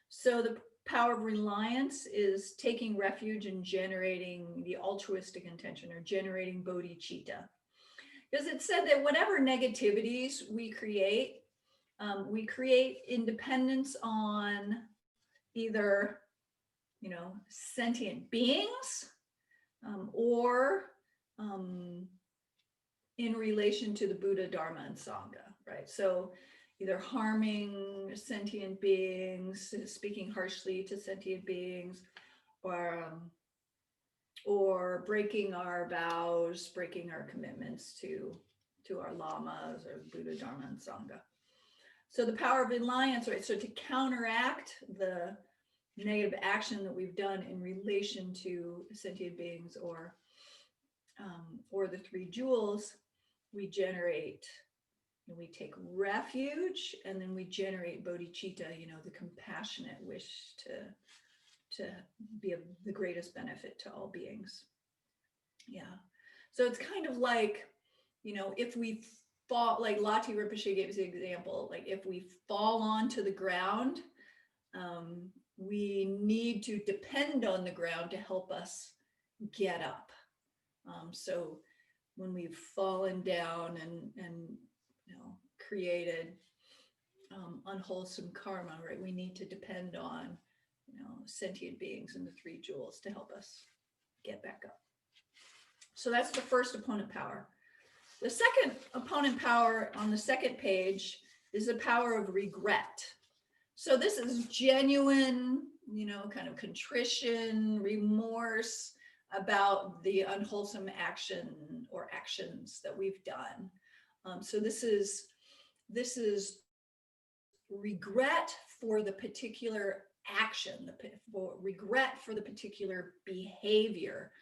So the power of reliance is taking refuge in generating the altruistic intention, or generating bodhicitta. Because it said that whatever negativities we create independence on either, sentient beings or in relation to the Buddha, Dharma, and Sangha, right? So either harming sentient beings, speaking harshly to sentient beings, or breaking our vows, breaking our commitments to our lamas or Buddha, Dharma, and Sangha. So the power of reliance, right? So to counteract the negative action that we've done in relation to sentient beings or the 3 jewels, we take refuge, and then we generate bodhicitta, the compassionate wish to be of the greatest benefit to all beings. Yeah. So it's kind of like, if we fall, like Lati Rinpoche gave us the example, like if we fall onto the ground, we need to depend on the ground to help us get up. So when we've fallen down and created unwholesome karma, right, we need to depend on sentient beings and the 3 jewels to help us get back up. So that's the first opponent power. The second opponent power on the second page is the power of regret. So this is genuine, kind of contrition, remorse about the unwholesome action or actions that we've done. So this is regret for the particular action, regret for the particular behavior,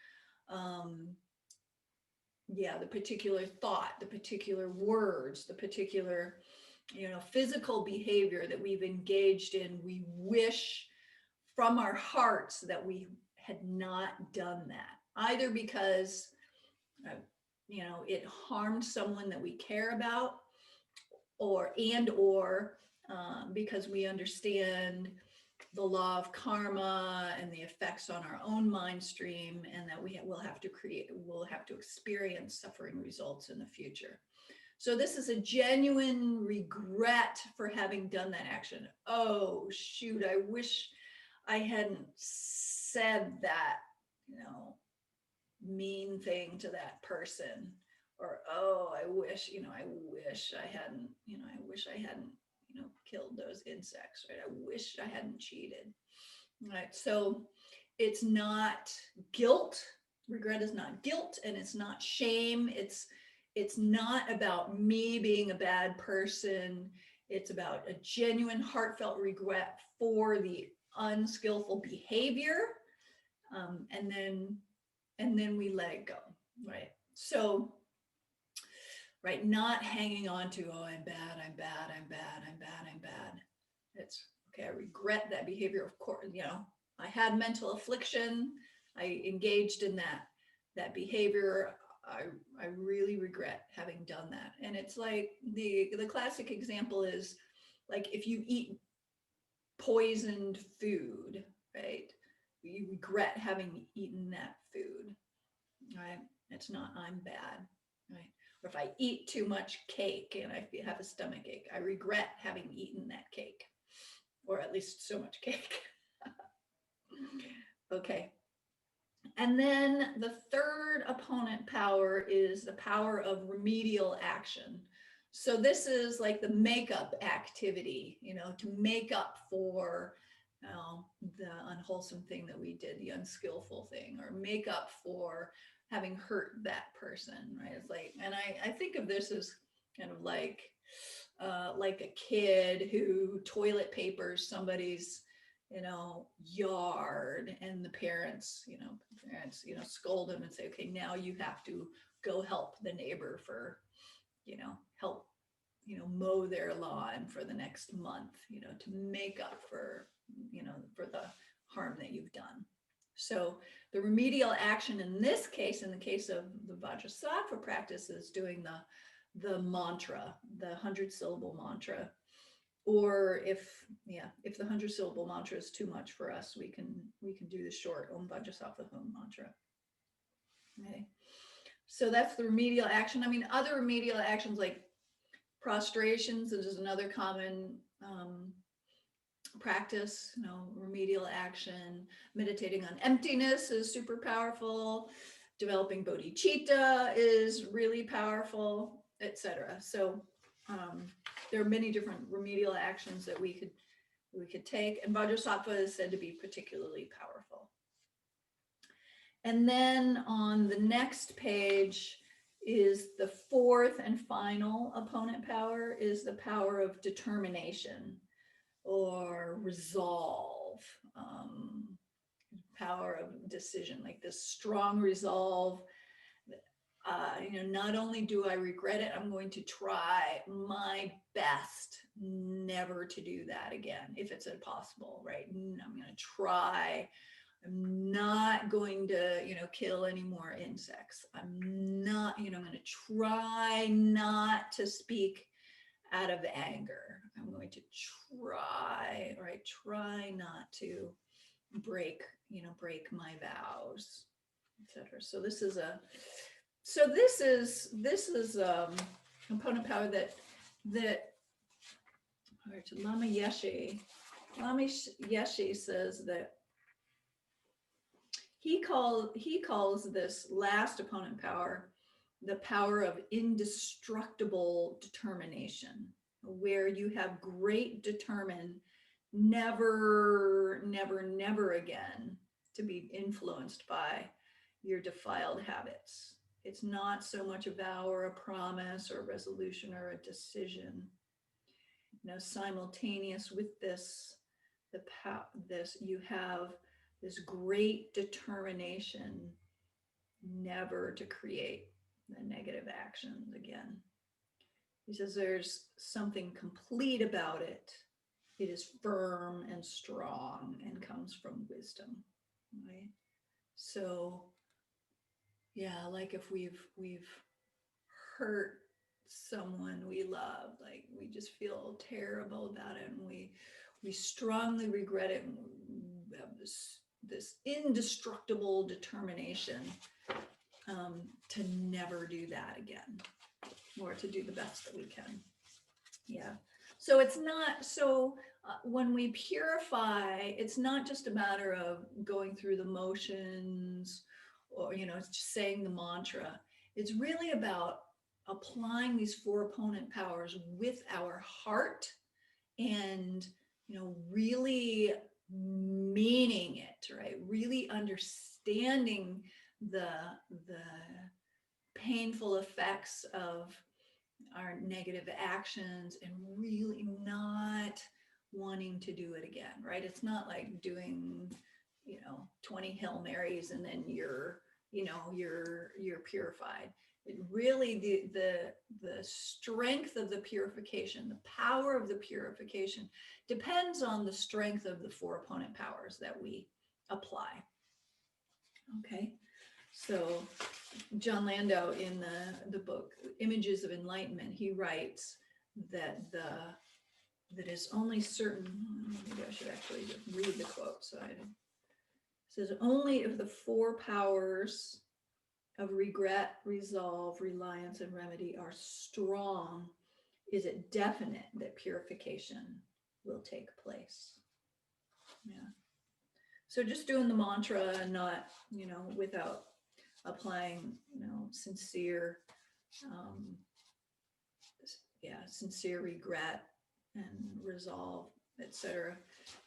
the particular thought, the particular words, the particular physical behavior that we've engaged in, we wish from our hearts that we had not done that, either because uh, it harmed someone that we care about, or because we understand the law of karma and the effects on our own mind stream, and that we'll have to experience suffering results in the future. So this is a genuine regret for having done that action. Oh, shoot, I wish I hadn't said that, mean thing to that person. Or, oh, I wish I hadn't, killed those insects, right? I wish I hadn't cheated, right? So it's not guilt. Regret is not guilt, and it's not shame. It's not about me being a bad person. It's about a genuine, heartfelt regret for the unskillful behavior, and then we let it go, right? So, right, not hanging on to, oh, I'm bad, I'm bad, I'm bad, I'm bad, I'm bad. It's okay. I regret that behavior. Of course, I had mental affliction. I engaged in that behavior. I really regret having done that. And it's like the classic example is like if you eat poisoned food, right? You regret having eaten that food, right? It's not I'm bad, right? Or if I eat too much cake and I have a stomach ache, I regret having eaten that cake, or at least so much cake. Okay. And then the third opponent power is the power of remedial action. So this is like the makeup activity, to make up for the unwholesome thing that we did, the unskillful thing, or make up for having hurt that person, right? It's like, and I think of this as kind of like a kid who toilet papers somebody's yard, and the parents scold him and say, okay, now you have to go help the neighbor for help mow their lawn for the next month, to make up for for the harm that you've done. So the remedial action in this case, in the case of the Vajrasattva practice, is doing the mantra, the 100-syllable mantra. Or if the 100-syllable mantra is too much for us, we can do the short Om Vajrasattva Hum mantra. Okay. So that's the remedial action. I mean, other remedial actions like prostrations is another common practice, remedial action. Meditating on emptiness is super powerful. Developing bodhicitta is really powerful, etc. So there are many different remedial actions that we could take, and Vajrasattva is said to be particularly powerful. And then on the next page is the fourth and final opponent power, is the power of determination or resolve, power of decision, like this strong resolve. Not only do I regret it, I'm going to try my best never to do that again, if it's possible, right? I'm going to try. I'm not going to, kill any more insects. I'm going to try not to speak out of anger. I'm going to try, right? Try not to break my vows, etc. So this is component power that all right, Lama Yeshe says that he calls this last opponent power the power of indestructible determination, where you have great determined never again to be influenced by your defiled habits. It's not so much a vow or a promise or a resolution or a decision. Simultaneous with this, you have this great determination never to create the negative actions again. He says there's something complete about it. It is firm and strong and comes from wisdom, right? So yeah, like if we've hurt someone we love, like we just feel terrible about it, and we strongly regret it, and we have this indestructible determination to never do that again, or to do the best that we can. Yeah. So it's not so when we purify, it's not just a matter of going through the motions, or it's just saying the mantra. It's really about applying these four opponent powers with our heart, and really meaning it, right? Really understanding the the painful effects of our negative actions, and really not wanting to do it again, right? It's not like doing 20 Hail Marys and then you're purified. It really, the strength of the purification, the power of the purification, depends on the strength of the four opponent powers that we apply. Okay, so John Landau, in the book Images of Enlightenment, he writes that that is only certain, maybe I should actually just read the quote. So it says, only if the four powers of regret, resolve, reliance, and remedy are strong is it definite that purification will take place. Yeah. So just doing the mantra and not, without applying, sincere, sincere regret and resolve, etc.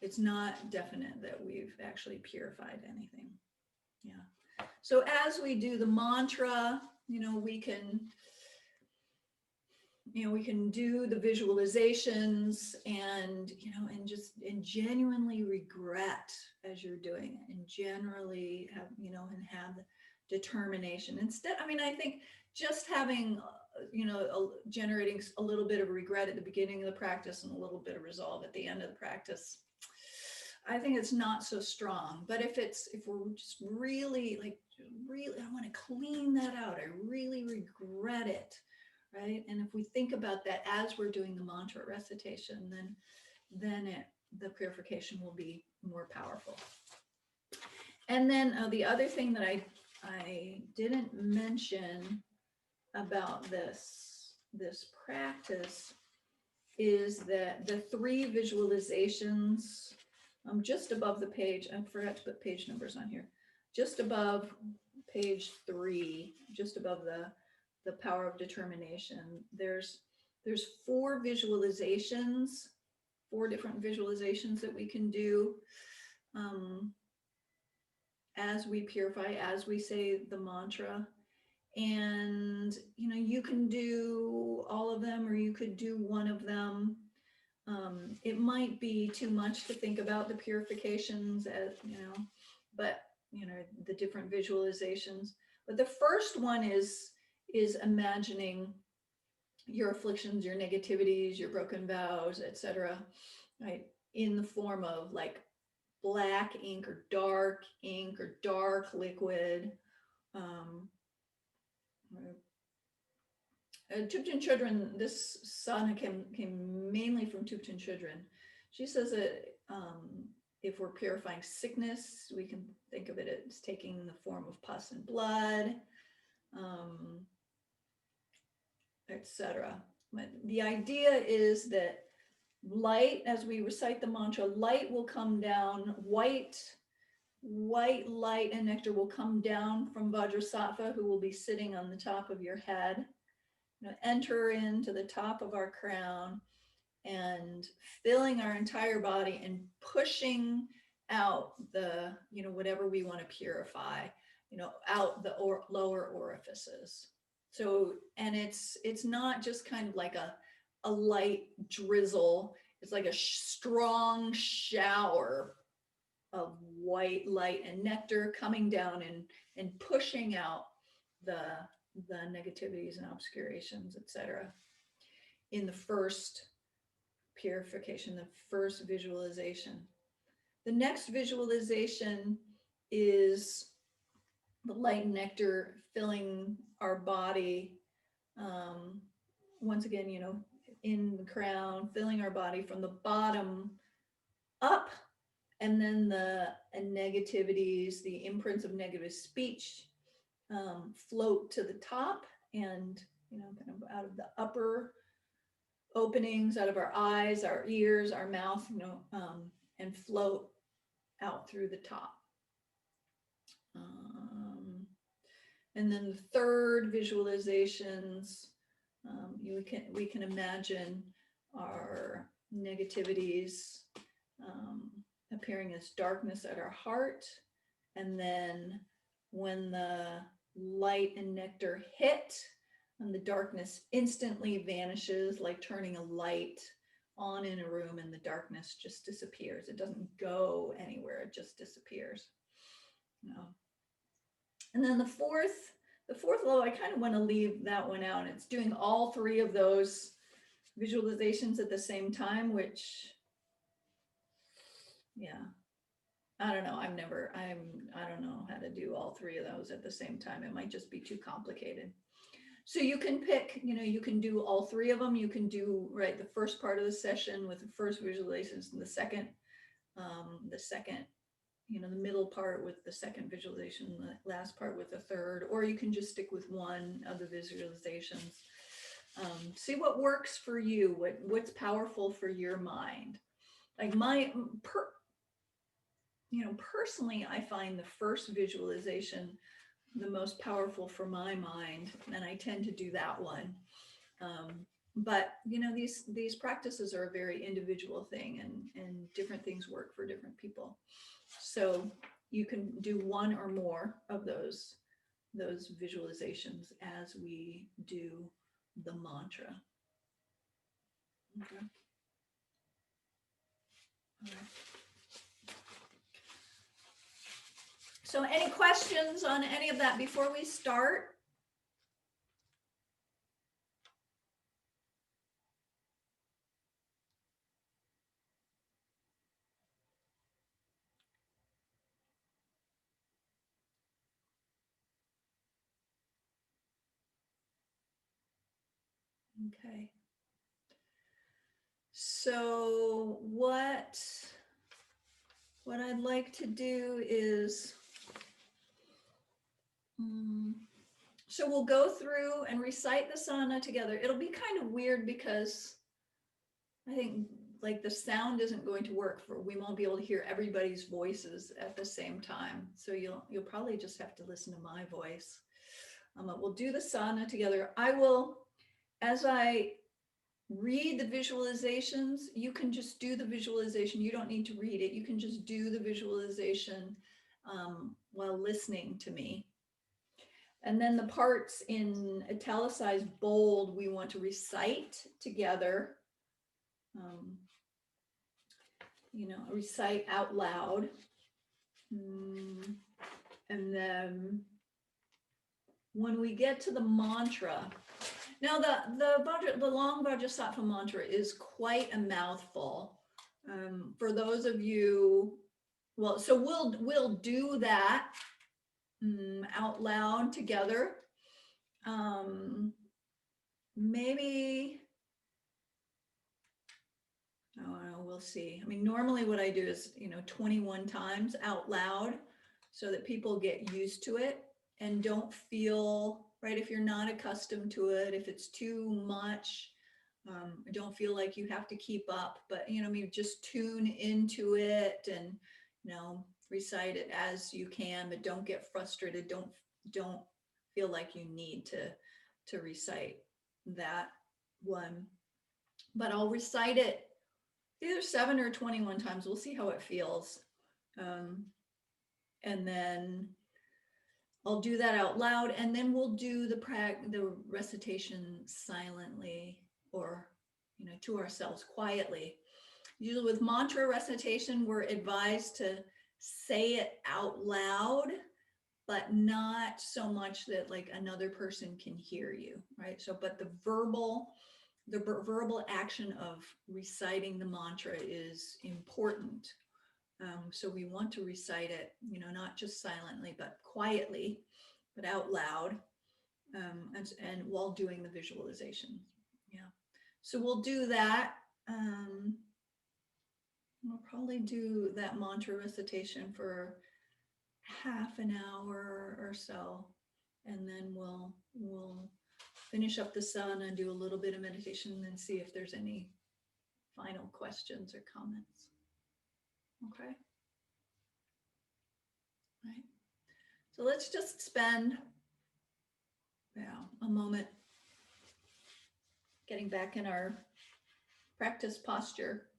It's not definite that we've actually purified anything. Yeah. So as we do the mantra, we can do the visualizations, and and genuinely regret as you're doing it, and generally have and have determination instead. I think just having generating a little bit of regret at the beginning of the practice and a little bit of resolve at the end of the practice, I think it's not so strong. But if we're just really I want to clean that out, I really regret it, right? And if we think about that as we're doing the mantra recitation, then the purification will be more powerful. And then the other thing that I didn't mention about this practice is that the three visualizations just above the page, I forgot to put page numbers on here, just above page 3, just above the power of determination, there's 4 visualizations, 4 different visualizations that we can do as we purify, as we say the mantra. And you can do all of them, or you could do one of them. It might be too much to think about the purifications, as but the different visualizations. But the first one is imagining your afflictions, your negativities, your broken vows, etc., right, in the form of like black ink or dark liquid. Tupten Chodron, this sadhana came mainly from Tupten Chodron. She says that if we're purifying sickness, we can think of it as taking the form of pus and blood, etc. But the idea is that light, as we recite the mantra, light will come down, white light and nectar will come down from Vajrasattva, who will be sitting on the top of your head, enter into the top of our crown and filling our entire body and pushing out the, whatever we want to purify, out the lower orifices. So, and it's not just kind of like a light drizzle. It's like a strong shower of white light and nectar coming down and pushing out the negativities and obscurations, etc. in the first purification, the first visualization. The next visualization is the light and nectar filling our body. Once again, in the crown, filling our body from the bottom up, and then the negativities, the imprints of negative speech, float to the top, and kind of out of the upper openings, out of our eyes, our ears, our mouth, and float out through the top. And then the third visualizations, we can imagine our negativities appearing as darkness at our heart. And then when the light and nectar hit, and the darkness instantly vanishes, like turning a light on in a room, and the darkness just disappears. It doesn't go anywhere, it just disappears. And then the fourth level, I kind of want to leave that one out. It's doing all three of those visualizations at the same time, which, yeah, I don't know. I don't know how to do all three of those at the same time. It might just be too complicated. So you can pick, you can do all three of them. You can do, right, the first part of the session with the first visualizations, and the second, the middle part with the second visualization, the last part with the third, or you can just stick with one of the visualizations. See what works for you, what's powerful for your mind. Like personally, I find the first visualization the most powerful for my mind, and I tend to do that one. But these practices are a very individual thing, and different things work for different people. So you can do one or more of those visualizations as we do the mantra. Okay. All right. So any questions on any of that before we start? Okay. So what I'd like to do is, so we'll go through and recite the sana together. It'll be kind of weird because I think like the sound isn't going to work, we won't be able to hear everybody's voices at the same time. So you'll probably just have to listen to my voice. We'll do the sana together. I will, as I read the visualizations, you can just do the visualization. You don't need to read it. You can just do the visualization while listening to me. And then the parts in italicized bold, we want to recite together. Recite out loud. And then when we get to the mantra, now the long Vajrasattva mantra is quite a mouthful. For those of you, so we'll do that out loud together. Maybe, I don't know, we'll see. I mean, normally what I do is 21 times out loud, so that people get used to it and don't feel, right, if you're not accustomed to it, if it's too much, don't feel like you have to keep up, but just tune into it and recite it as you can, but don't get frustrated. Don't feel like you need to recite that one, but I'll recite it either 7 or 21 times. We'll see how it feels. And then I'll do that out loud, and then we'll do the recitation silently, or to ourselves quietly. Usually with mantra recitation, we're advised to say it out loud, but not so much that like another person can hear you, right? So, but the verbal the verbal action of reciting the mantra is important. So we want to recite it, not just silently, but quietly, but out loud, and while doing the visualization. Yeah. So we'll do that. We'll probably do that mantra recitation for half an hour or so, and then we'll finish up the sun and do a little bit of meditation and then see if there's any final questions or comments. Okay. Right. So let's just spend a moment getting back in our practice posture.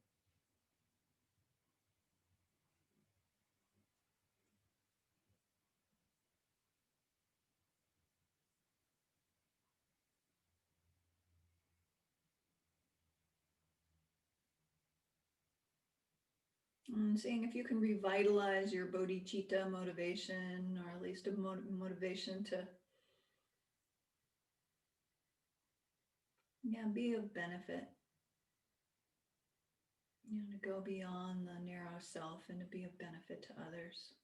And seeing if you can revitalize your bodhicitta motivation, or at least a motivation to be of benefit, to go beyond the narrow self and to be of benefit to others.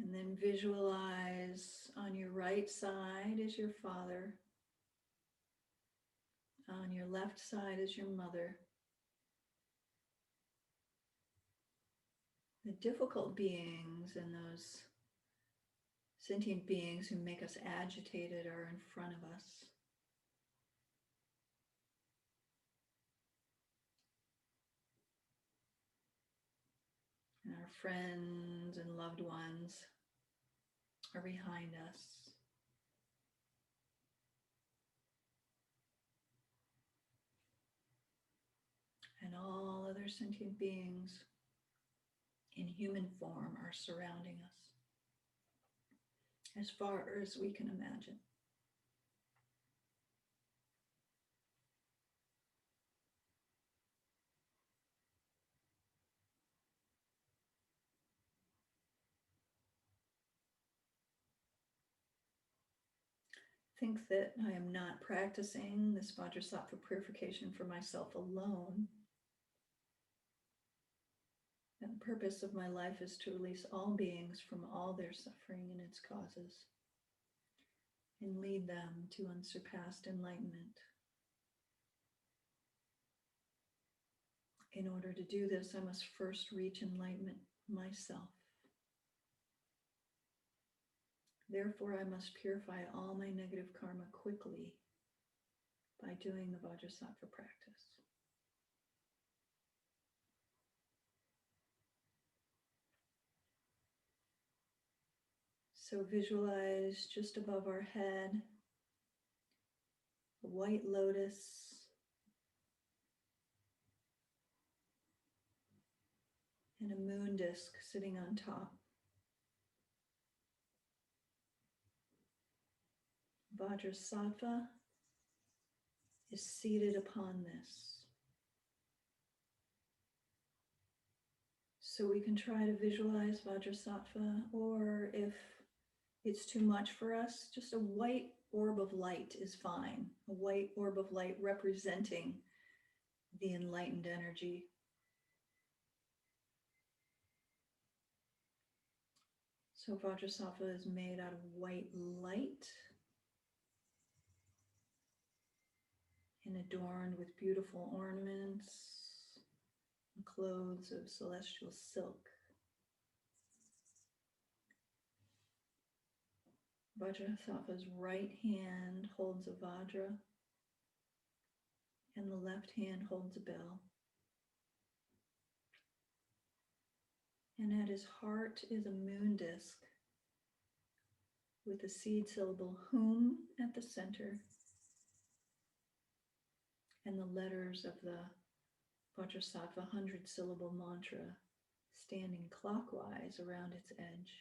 And then visualize on your right side is your father. On your left side is your mother. The difficult beings and those sentient beings who make us agitated are in front of us. And our friends and loved ones are behind us. And all other sentient beings in human form are surrounding us as far as we can imagine. Think that I am not practicing this Vajrasattva purification for myself alone. And the purpose of my life is to release all beings from all their suffering and its causes, and lead them to unsurpassed enlightenment. In order to do this, I must first reach enlightenment myself. Therefore, I must purify all my negative karma quickly by doing the Vajrasattva practice. So visualize just above our head a white lotus and a moon disk sitting on top. Vajrasattva is seated upon this. So we can try to visualize Vajrasattva, or if it's too much for us, just a white orb of light is fine. A white orb of light representing the enlightened energy. So Vajrasattva is made out of white light and adorned with beautiful ornaments and clothes of celestial silk. Vajrasattva's right hand holds a Vajra and the left hand holds a bell. And at his heart is a moon disk with the seed syllable Hum at the center and the letters of the Vajrasattva 100-syllable mantra standing clockwise around its edge.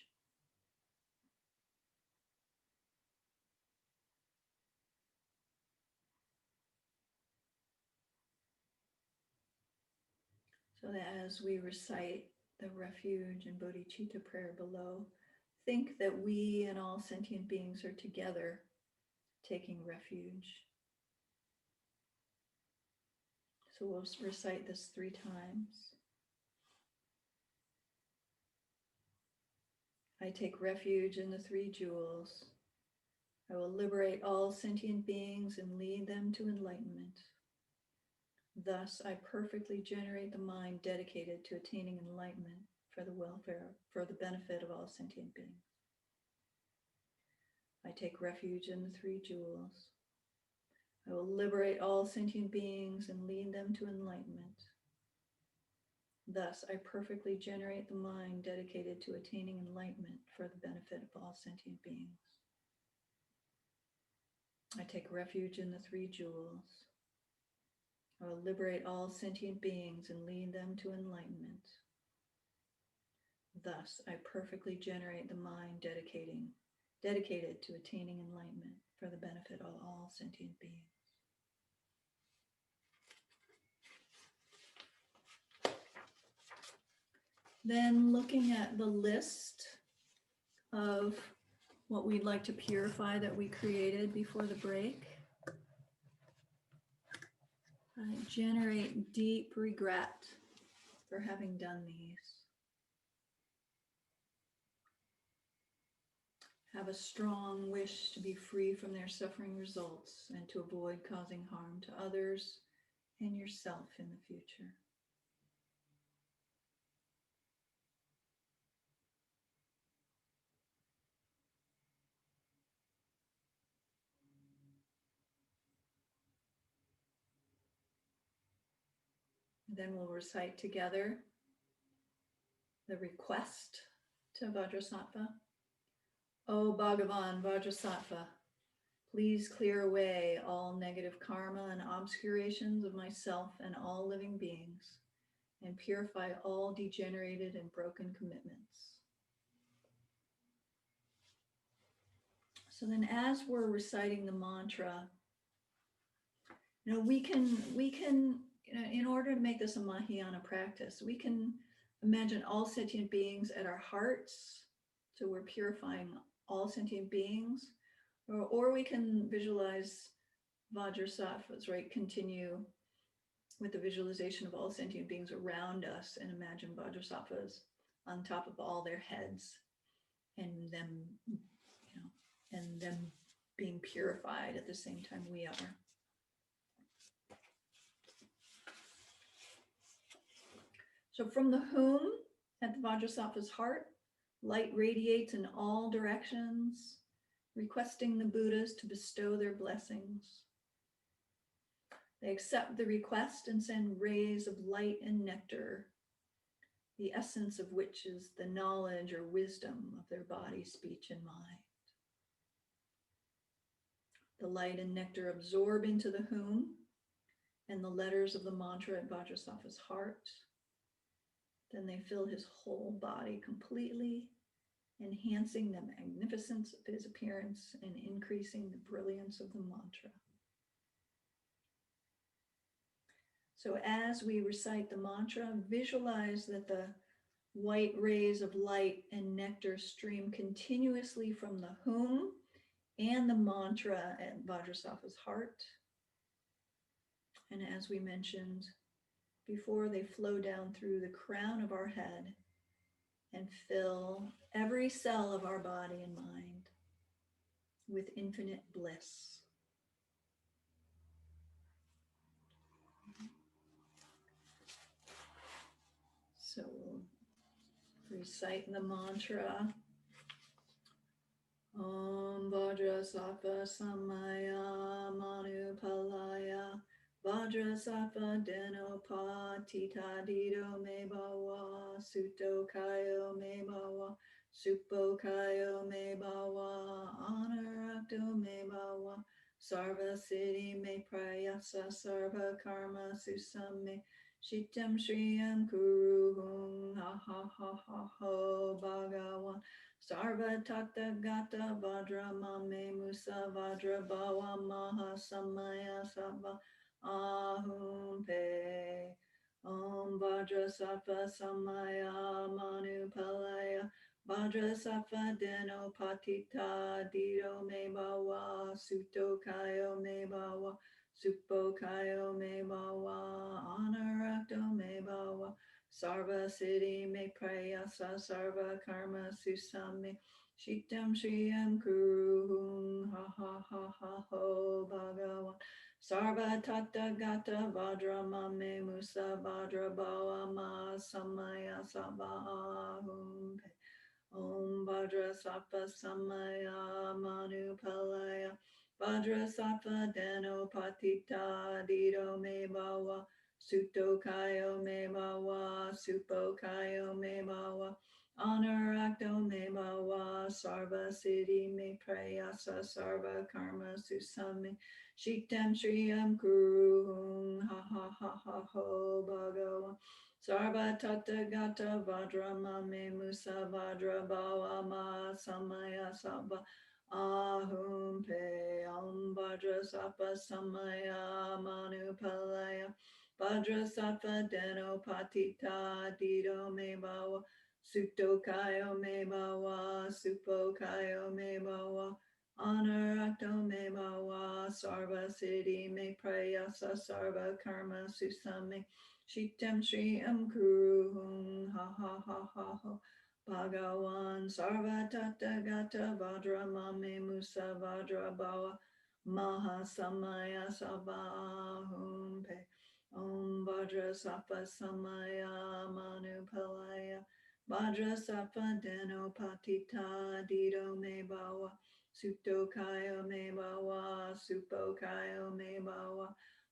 So that as we recite the refuge and bodhicitta prayer below, think that we and all sentient beings are together taking refuge. So we'll recite this 3 times. I take refuge in the 3 jewels. I will liberate all sentient beings and lead them to enlightenment. Thus, I perfectly generate the mind dedicated to attaining enlightenment for the benefit of all sentient beings. I take refuge in the 3 jewels. I will liberate all sentient beings and lead them to enlightenment. Thus, I perfectly generate the mind dedicated to attaining enlightenment for the benefit of all sentient beings. I take refuge in the 3 jewels. I will liberate all sentient beings and lead them to enlightenment. Thus, I perfectly generate the mind dedicated to attaining enlightenment for the benefit of all sentient beings. Then looking at the list of what we'd like to purify that we created before the break, I generate deep regret for having done these. Have a strong wish to be free from their suffering results and to avoid causing harm to others and yourself in the future. Then we'll recite together the request to Vajrasattva. O Bhagavan Vajrasattva, please clear away all negative karma and obscurations of myself and all living beings, and purify all degenerated and broken commitments. So then as we're reciting the mantra, we can, in order to make this a Mahayana practice, we can imagine all sentient beings at our hearts. So we're purifying all sentient beings, or we can visualize Vajrasattva's, right? Continue with the visualization of all sentient beings around us and imagine Vajrasattva's on top of all their heads and them, and them being purified at the same time we are. So from the whom at the Vajrasattva's heart, light radiates in all directions, requesting the Buddhas to bestow their blessings. They accept the request and send rays of light and nectar, the essence of which is the knowledge or wisdom of their body, speech, and mind. The light and nectar absorb into the whom and the letters of the mantra at Vajrasattva's heart. Then they fill his whole body completely, enhancing the magnificence of his appearance and increasing the brilliance of the mantra. So as we recite the mantra, visualize that the white rays of light and nectar stream continuously from the whom and the mantra at Vajrasattva's heart. And as we mentioned before, they flow down through the crown of our head and fill every cell of our body and mind with infinite bliss. So we'll recite the mantra. Om Vajrasattva Samaya Manupalaya Vajrasattva Denopa Tita Dido Me Bhawa Sutto Kayo Me Bhawa Suppo Kayo Me Bhawa Anarakto Me Bhawa Sarva Siddhi Me Prayasa Sarva Karma Susam Me Shitam Shriyam Kuru Hum Ha Ha Ha Ha Ho Bhagavan Sarva Tathagata Vajra Mame Musa Vajra Bhava Maha Samaya Sabha Ahum Pe Om Vajrasattva Samaya Manupalaya Vajrasattva Deno Patita Dido Me Bawa Suto Kayo Me Bawa Supo Kayo Me Bawa Anarakto Me Bawa Sarva Siddhi Me Prayasa Sarva Karma Susame Shitam Shriyam Kuru Ha Ha Ha Ha Ho Bhagavan Sarva Tata Gata Vajra Mame Musa Vajra Bhava Ma Samaya Sabha Hum Om Vajrasattva Samaya Manupalaya Vajrasattva Deno Patita Dido Me Bhava Sutto Kayo Me Bhava Supo Kayo Me Bhava Anarakto Me Bhava Sarva Siddhi Me Prayasa Sarva Karma Susame Shiktam Shriyam Kuru Ha Ha Ha Ha Ho Bhagavan Sarva Tata Gata Vajra Mame Musa Vajra Bhava Ma Samaya Sabha Ahum Pe Om Vajra Sattva Samaya Manupalaya Vajra Sattva Deno Patita Dido Me Bhava Sutto Kayo Me Bhava Supo Kayo Me Bhava Anarakto Me Bhava Sarva Siddhi Me Prayasa Sarva Karma Susame Shitam Shriyam Kuru Ha Ha Ha Ha Ha Bhagavan Sarva Tata Gata Vajra Mame Musa Vajra Bhava Maha Samaya Sabahum Pe Om Vajrasattva Samaya Manupalaya Vajrasattva Deno Patita Dido Me Bhava Sutto Kayo Me Bhava Supo Kayo Me Bhava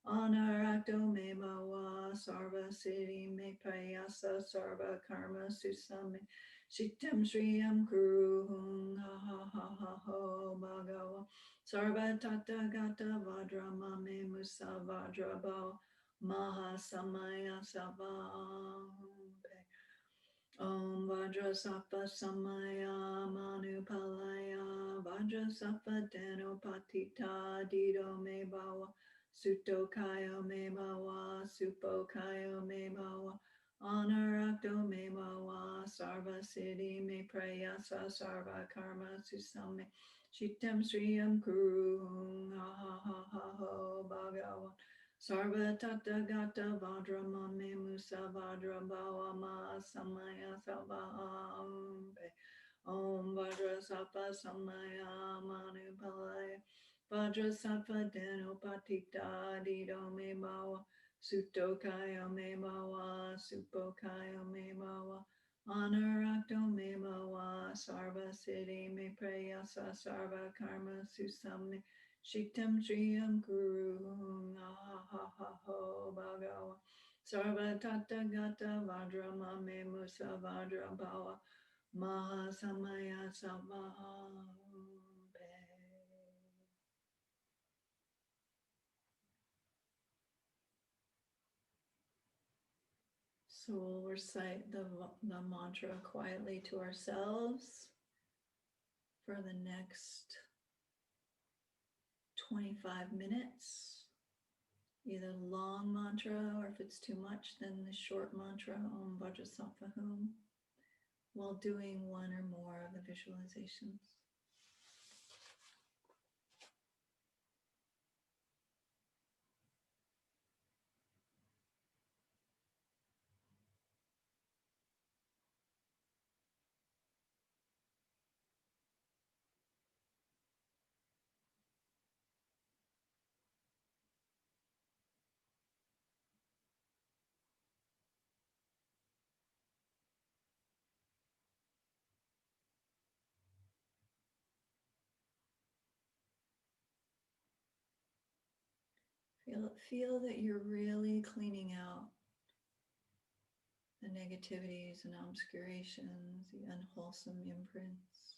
Anarakto Me Bhava Sarva Siddhi Me Prayasa Sarva Karma Susame Shittam Shriyam Kuru Ha Ha Ha Ha Ho Bhagava Sarva Tata Gata Vajra Mame Musa Vajra Bhava Maha Samaya Sabha Om Vajrasattva Samaya Manupalaya Vajrasattva Deno Patita Dido Me Bhava Sutto Kayo Me Bhava Supo Kayo Me Bhava Anarakto Me Bhava Sarva Siddhi Me Prayasa Sarva Karma Susame Shittam Shriyam Kuru Ha Ha Ha Ha Ho Bhagavan Sarva Tata Gata Vajra Mame Musa Vajra Bhava Ma Samaya Sabha Om Vajrasattva Samaya Manupalaya Vajrasattva Deno Patita Dido Me Bhava Sutto Kayo Me Bhava Supo Kayo Me Bhava Anarakto Me Bhava Sarva Siddhi Me Prayasa Sarva Karma Susame Shiktam Shriyam Kuru Ha Ha Ha Ho Bhagavan Sarva Tata Gata Vajra Mame Musa Vajra Bhava Maha Samaya Sabha So we'll recite the mantra quietly to ourselves for the next 25 minutes. Either long mantra, or if it's too much, then the short mantra, Om Vajrasattva Hum, while doing one or more of the visualizations. Feel that you're really cleaning out the negativities and obscurations, the unwholesome imprints.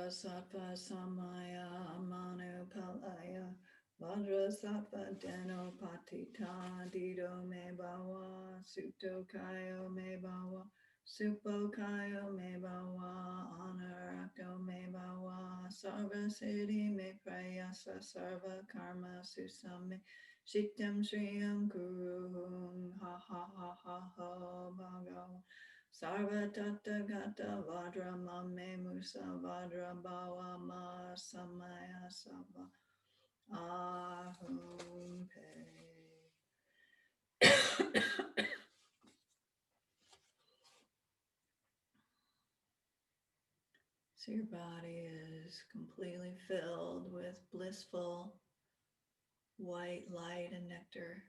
Vajrasattva Samaya Manupalaya Vajrasattva Denopatita Dido Me Bhawa Sukto Kayo Me Bhawa Supo Kayo Me Bhawa Anarakto Me Bhawa Sarva Siddhi Me Prayasa Sarva Karma Susame Shittam Shriyam Kuruhum Ha Ha Ha Ha Ha Bhagawa Sarva Tatta Gata Vadra Mame Musa Vadra Bhawa Ma Samaya Sava Ahum Pe. So your body is completely filled with blissful white light and nectar.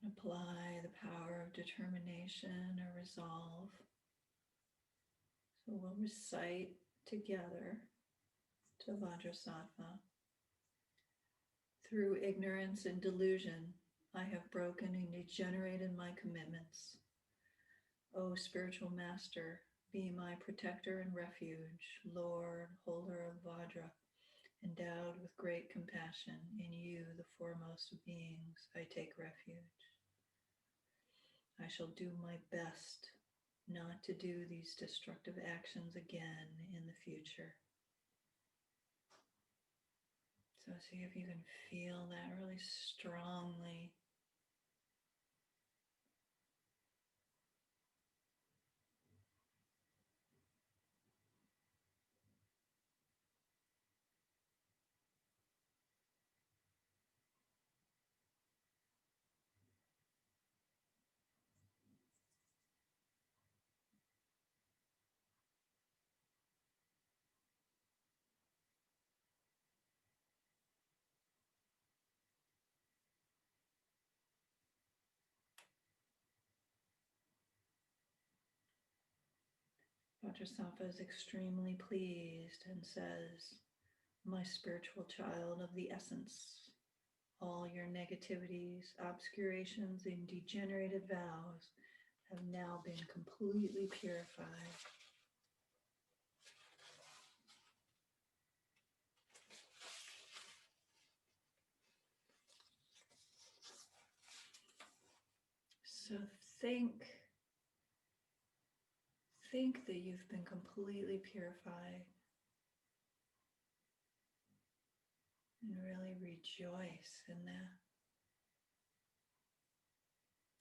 And apply the power of determination or resolve. So we'll recite together to Vajrasattva. Through ignorance and delusion, I have broken and degenerated my commitments. O spiritual master, be my protector and refuge, Lord, holder of Vajra, endowed with great compassion. In you, the foremost of beings, I take refuge. I shall do my best not to do these destructive actions again in the future. So see if you can feel that really strongly. Vajrasattva is extremely pleased and says, my spiritual child of the essence, all your negativities, obscurations, and degenerated vows have now been completely purified. So think that you've been completely purified and really rejoice in that.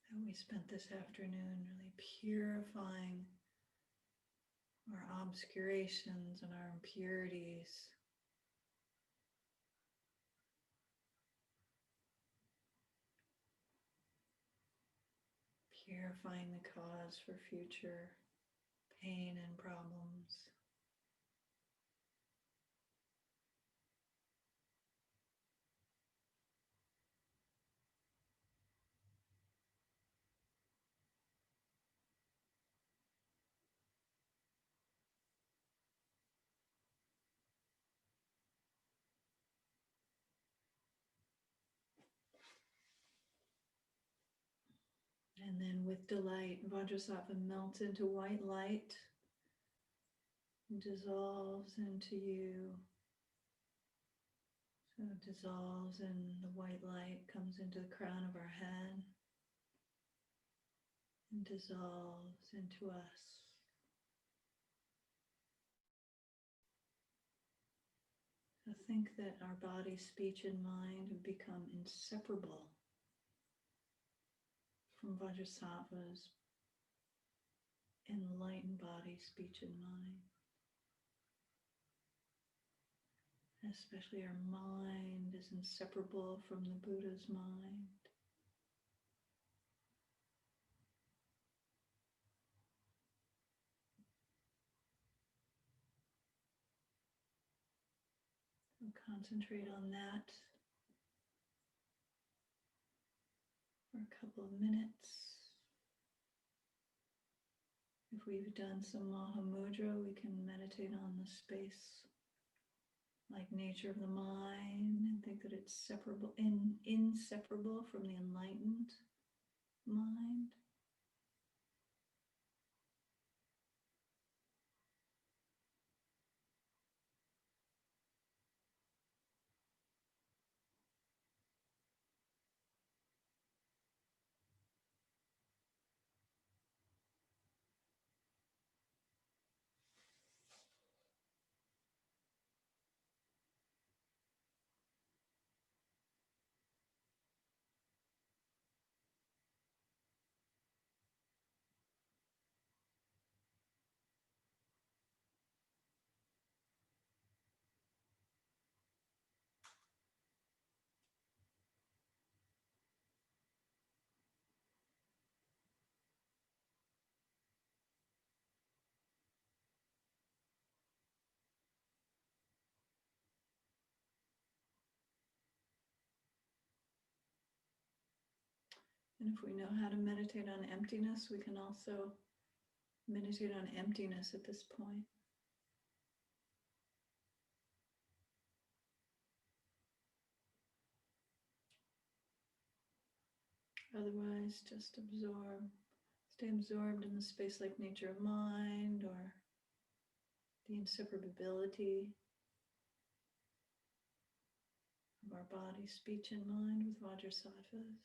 That we spent this afternoon really purifying our obscurations and our impurities. Purifying the cause for future pain and problems. And then with delight, Vajrasattva melts into white light, dissolves into you. So it dissolves and the white light comes into the crown of our head and dissolves into us. So think that our body, speech, and mind have become inseparable from Vajrasattva's enlightened body, speech, and mind. Especially our mind is inseparable from the Buddha's mind. So concentrate on that couple of minutes. If we've done some Mahamudra, we can meditate on the space like nature of the mind and think that it's inseparable from the enlightened mind. And if we know how to meditate on emptiness, we can also meditate on emptiness at this point. Otherwise, just stay absorbed in the space like nature of mind or the inseparability of our body, speech, and mind with Vajrasattvas.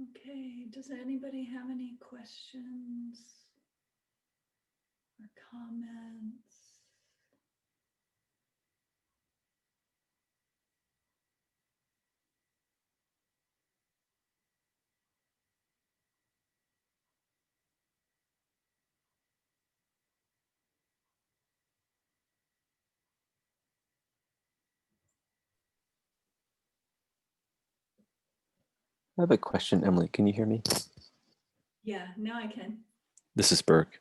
Okay, does anybody have any questions or comments? I have a question, Emily. Can you hear me? Yeah, now I can. This is Burke.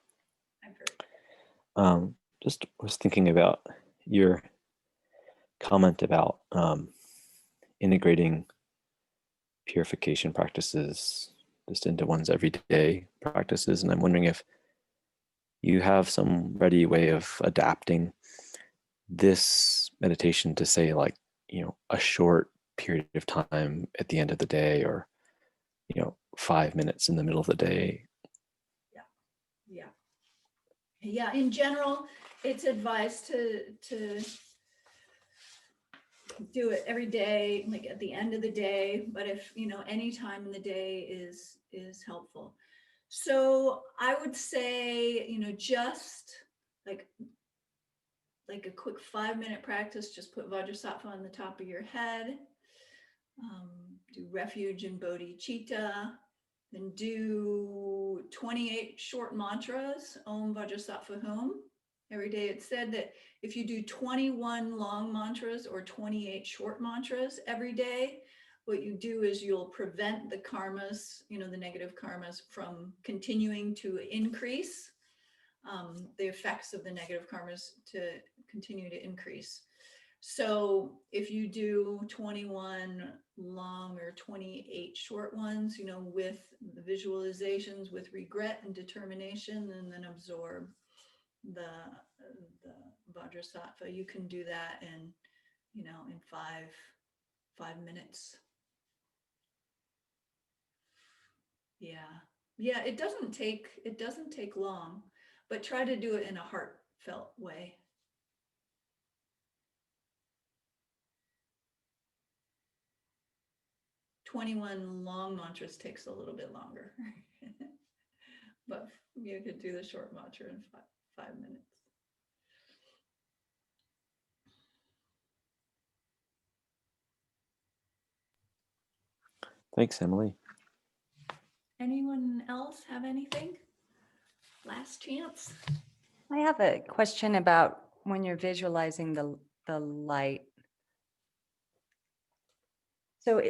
I've heard. Just was thinking about your comment about integrating purification practices just into one's everyday practices. And I'm wondering if you have some ready way of adapting this meditation to, say, like, a short period of time at the end of the day, or 5 minutes in the middle of the day. Yeah. Yeah, in general, it's advised to do it every day, like at the end of the day, but if, any time in the day is helpful. So I would say, just like a quick 5-minute practice, just put Vajrasattva on the top of your head. Do refuge and bodhicitta, then do 28 short mantras, Om Vajrasattva Hum. Every day it's said that if you do 21 long mantras or 28 short mantras every day, what you do is you'll prevent the karmas, the negative karmas, from continuing to increase, the effects of the negative karmas to continue to increase. So if you do 21 long or 28 short ones, with the visualizations, with regret and determination, and then absorb the Vajrasattva, you can do that in, in 5 minutes. Yeah, it doesn't take long, but try to do it in a heartfelt way. "21 long mantras" takes a little bit longer, but you could do the short mantra in 5 minutes. Thanks, Emily. Anyone else have anything? Last chance. I have a question about when you're visualizing the light. So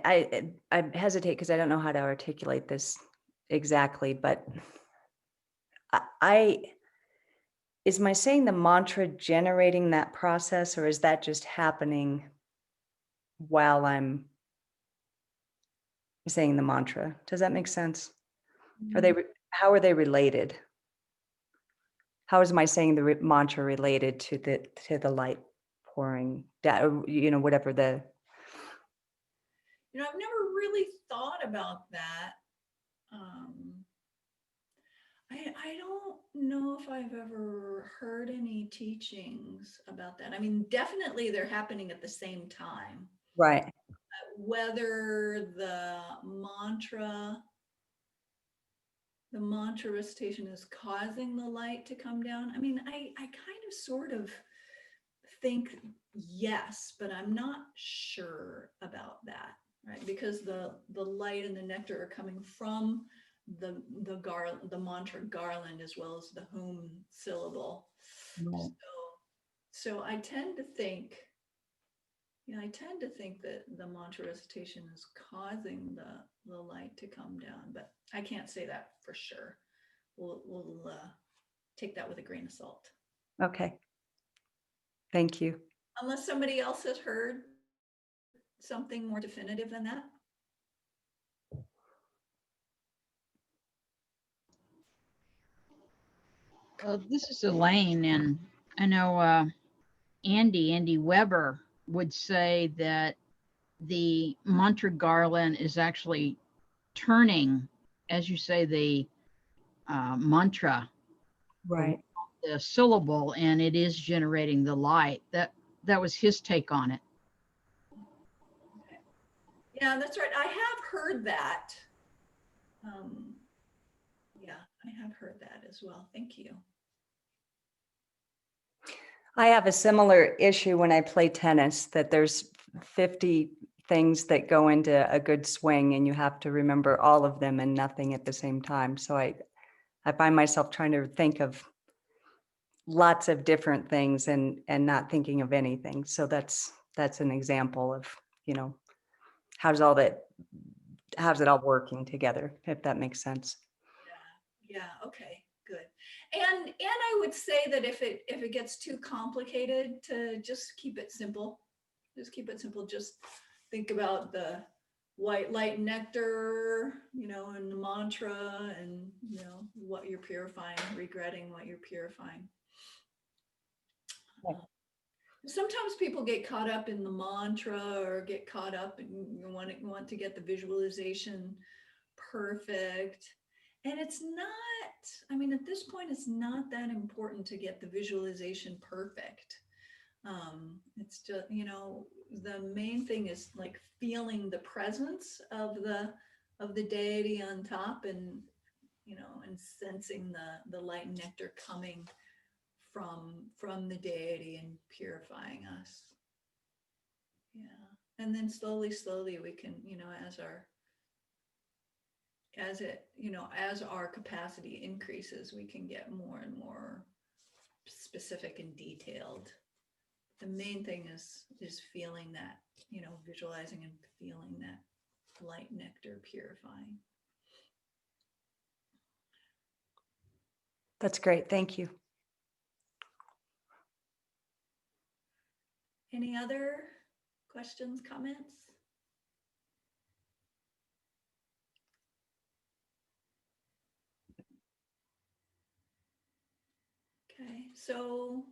I hesitate because I don't know how to articulate this exactly, but is my saying the mantra generating that process, or is that just happening while I'm saying the mantra? Does that make sense? How are they related? How is my saying the mantra related to the light pouring down, whatever the... I've never really thought about that. I don't know if I've ever heard any teachings about that. I mean, definitely they're happening at the same time. Right. Whether the mantra recitation is causing the light to come down. I mean, I kind of sort of think yes, but I'm not sure about that, right? Because the light and the nectar are coming from the mantra garland, as well as the hum syllable. Right. So I tend to think that the mantra recitation is causing the light to come down, but I can't say that for sure. We'll take that with a grain of salt. Okay. Thank you. Unless somebody else has heard something more definitive than that. This is Elaine, and I know Andy Weber would say that the mantra garland is actually turning, as you say, the mantra, Right. the syllable, and it is generating the light. That was his take on it. Yeah, that's right. I have heard that. Yeah, I have heard that as well. Thank you. I have a similar issue when I play tennis, that there's 50 things that go into a good swing, and you have to remember all of them and nothing at the same time. So I find myself trying to think of lots of different things and not thinking of anything. So that's an example of, how does all that has it all working together, if that makes sense. Yeah, okay, good. And I would say that if it gets too complicated, to just keep it simple. Just keep it simple. Just think about the white light nectar, and the mantra, and what you're purifying, regretting what you're purifying. Yeah. Sometimes people get caught up in the mantra, or get caught up and you want to get the visualization perfect. And it's not, I mean, at this point, it's not that important to get the visualization perfect. It's just, the main thing is like feeling the presence of the deity on top, and and sensing the light and nectar coming from the deity and purifying us. Yeah. And then slowly we can, as our capacity increases, we can get more and more specific and detailed. The main thing is feeling that, visualizing and feeling that light nectar purifying. That's great. Thank you. Any other questions, comments? Okay, so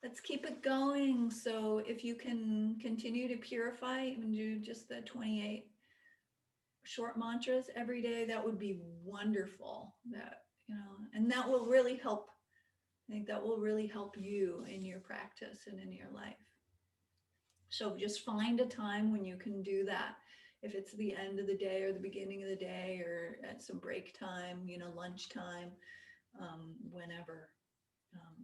let's keep it going. So if you can continue to purify and do just the 28 short mantras every day, that would be wonderful. That, and that will really help. I think that will really help you in your practice and in your life. So just find a time when you can do that. If it's the end of the day or the beginning of the day or at some break time, lunchtime, whenever.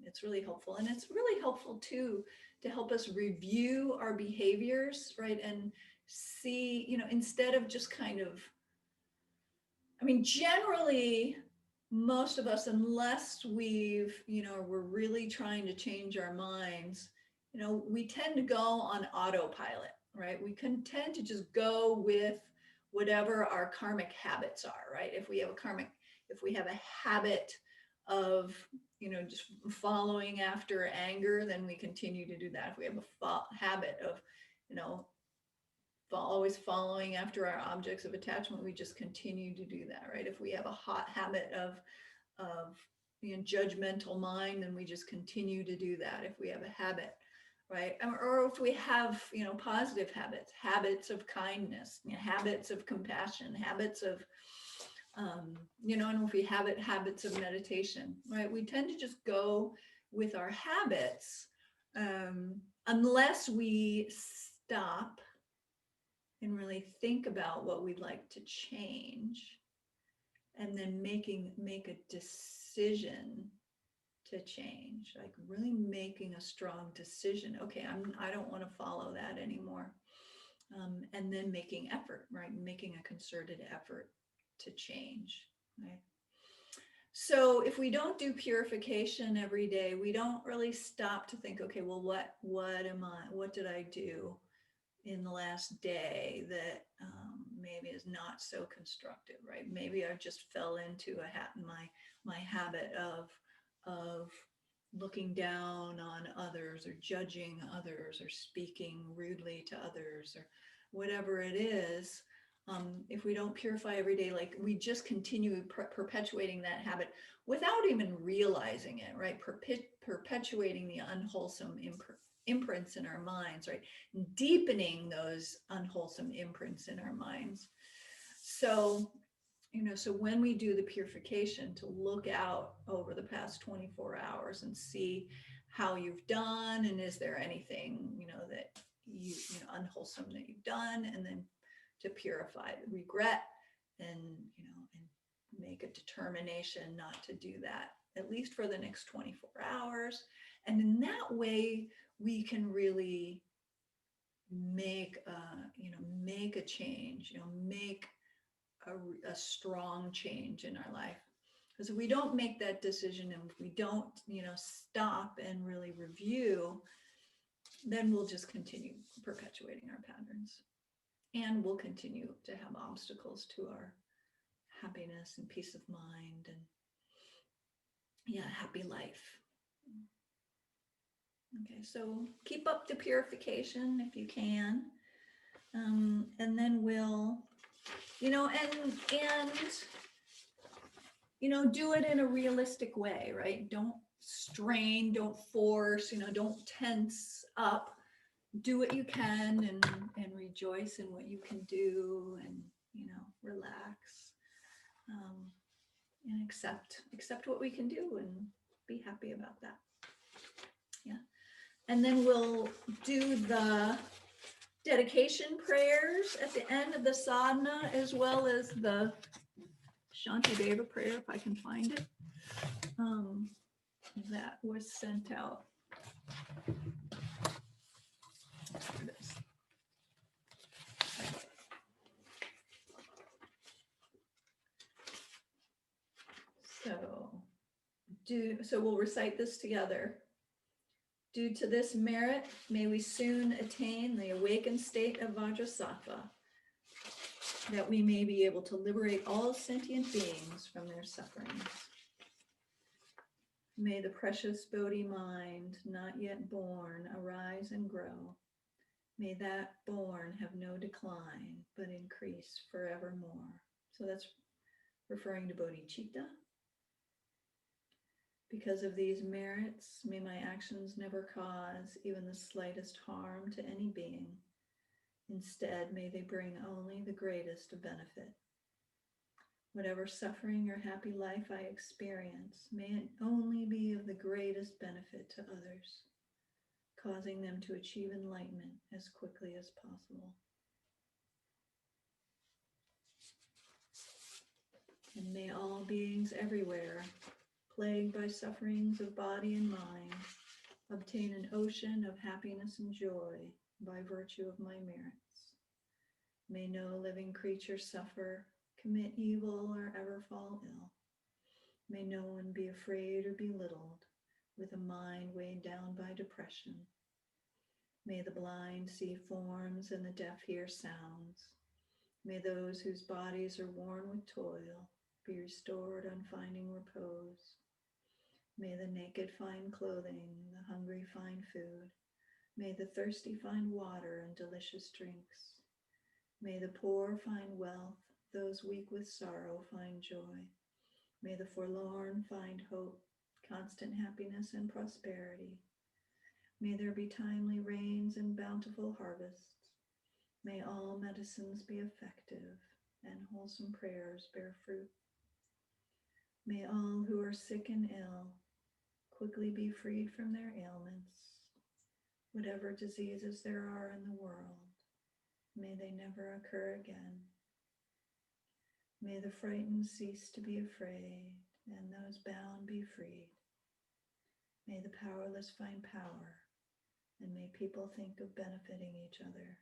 It's really helpful. And it's really helpful too to help us review our behaviors, right? And see, instead of just kind of, I mean, generally, most of us, unless we're really trying to change our minds, we tend to go on autopilot, right? We can tend to just go with whatever our karmic habits are, right? If we have a habit of, just following after anger, then we continue to do that. If we have a habit of, always following after our objects of attachment, we just continue to do that, right? If we have a hot habit of judgmental mind, then we just continue to do that. If we have a habit, right? Or if we have, positive habits of kindness, habits of compassion, habits of, and if we have habits of meditation, right? We tend to just go with our habits, unless we stop and really think about what we'd like to change, and then make a decision to change, like really making a strong decision. Okay, I don't want to follow that anymore. And then making effort, right? Making a concerted effort to change, right? So if we don't do purification every day, we don't really stop to think, okay, well, what did I do in the last day that maybe is not so constructive, right? Maybe I just fell into my habit of looking down on others, or judging others, or speaking rudely to others, or whatever it is. If we don't purify every day, like we just continue perpetuating that habit without even realizing it, right? Perpetuating the unwholesome imprints in our minds, right? Deepening those unwholesome imprints in our minds. So, so when we do the purification, to look out over the past 24 hours and see how you've done, and is there anything, that unwholesome that you've done, and then to purify the regret, and, and make a determination not to do that, at least for the next 24 hours. And in that way, we can really make a change, make a strong change in our life. Because if we don't make that decision, and if we don't, stop and really review, then we'll just continue perpetuating our patterns. And we'll continue to have obstacles to our happiness and peace of mind and happy life. Okay, so keep up the purification if you can. And then we'll, do it in a realistic way, right? Don't strain, don't force, don't tense up. Do what you can and rejoice in what you can do, and, relax, and accept what we can do and be happy about that. Yeah. And then we'll do the dedication prayers at the end of the sadhana, as well as the Shanti Deva prayer, if I can find it. That was sent out. Here it is. So we'll recite this together. Due to this merit, may we soon attain the awakened state of Vajrasattva, that we may be able to liberate all sentient beings from their sufferings. May the precious Bodhi mind, not yet born, arise and grow. May that born have no decline, but increase forevermore. So that's referring to bodhicitta. Because of these merits, may my actions never cause even the slightest harm to any being. Instead, may they bring only the greatest of benefit. Whatever suffering or happy life I experience, may it only be of the greatest benefit to others, causing them to achieve enlightenment as quickly as possible. And may all beings everywhere, plagued by sufferings of body and mind, obtain an ocean of happiness and joy by virtue of my merits. May no living creature suffer, commit evil, or ever fall ill. May no one be afraid or belittled with a mind weighed down by depression. May the blind see forms and the deaf hear sounds. May those whose bodies are worn with toil be restored on finding repose. May the naked find clothing, the hungry find food. May the thirsty find water and delicious drinks. May the poor find wealth, those weak with sorrow find joy. May the forlorn find hope, constant happiness and prosperity. May there be timely rains and bountiful harvests. May all medicines be effective and wholesome prayers bear fruit. May all who are sick and ill quickly be freed from their ailments. Whatever diseases there are in the world, may they never occur again. May the frightened cease to be afraid, and those bound be freed. May the powerless find power, and may people think of benefiting each other.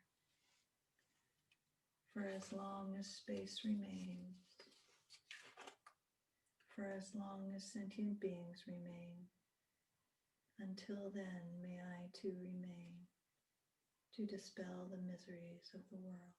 For as long as space remains, for as long as sentient beings remain, until then may I too remain, to dispel the miseries of the world.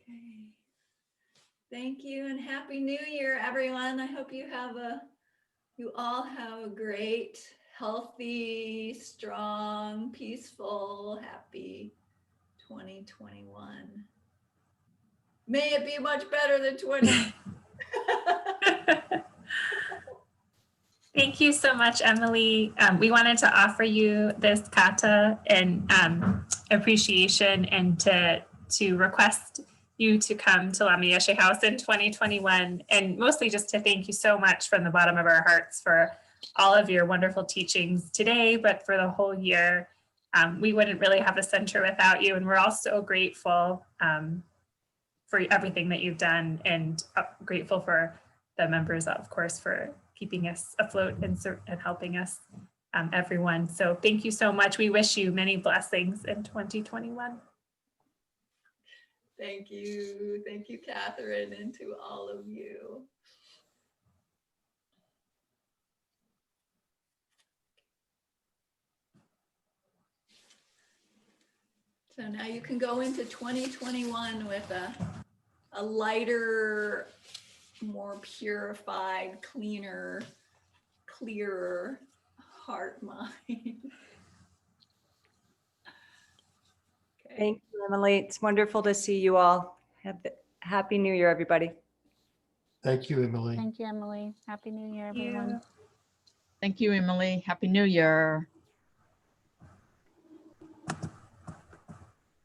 Okay. Thank you and Happy New Year, everyone. I hope you all have a great, healthy, strong, peaceful, happy 2021. May it be much better than 2020. Thank you so much, Emily. We wanted to offer you this kata in appreciation and to request you to come to Lama Yeshe House in 2021, and mostly just to thank you so much from the bottom of our hearts for all of your wonderful teachings today, but for the whole year. We wouldn't really have a center without you, and we're all so grateful for everything that you've done, and grateful for the members, of course, for keeping us afloat and helping us, everyone. So thank you so much. We wish you many blessings in 2021. Thank you. Thank you, Catherine, and to all of you. So now you can go into 2021 with a lighter, more purified, cleaner, clearer heart, mind. Okay. Thank you, Emily. It's wonderful to see you all. Happy New Year, everybody. Thank you, Emily. Thank you, Emily. Happy New Year, Thank you. everyone. Thank you, Emily. Happy New Year.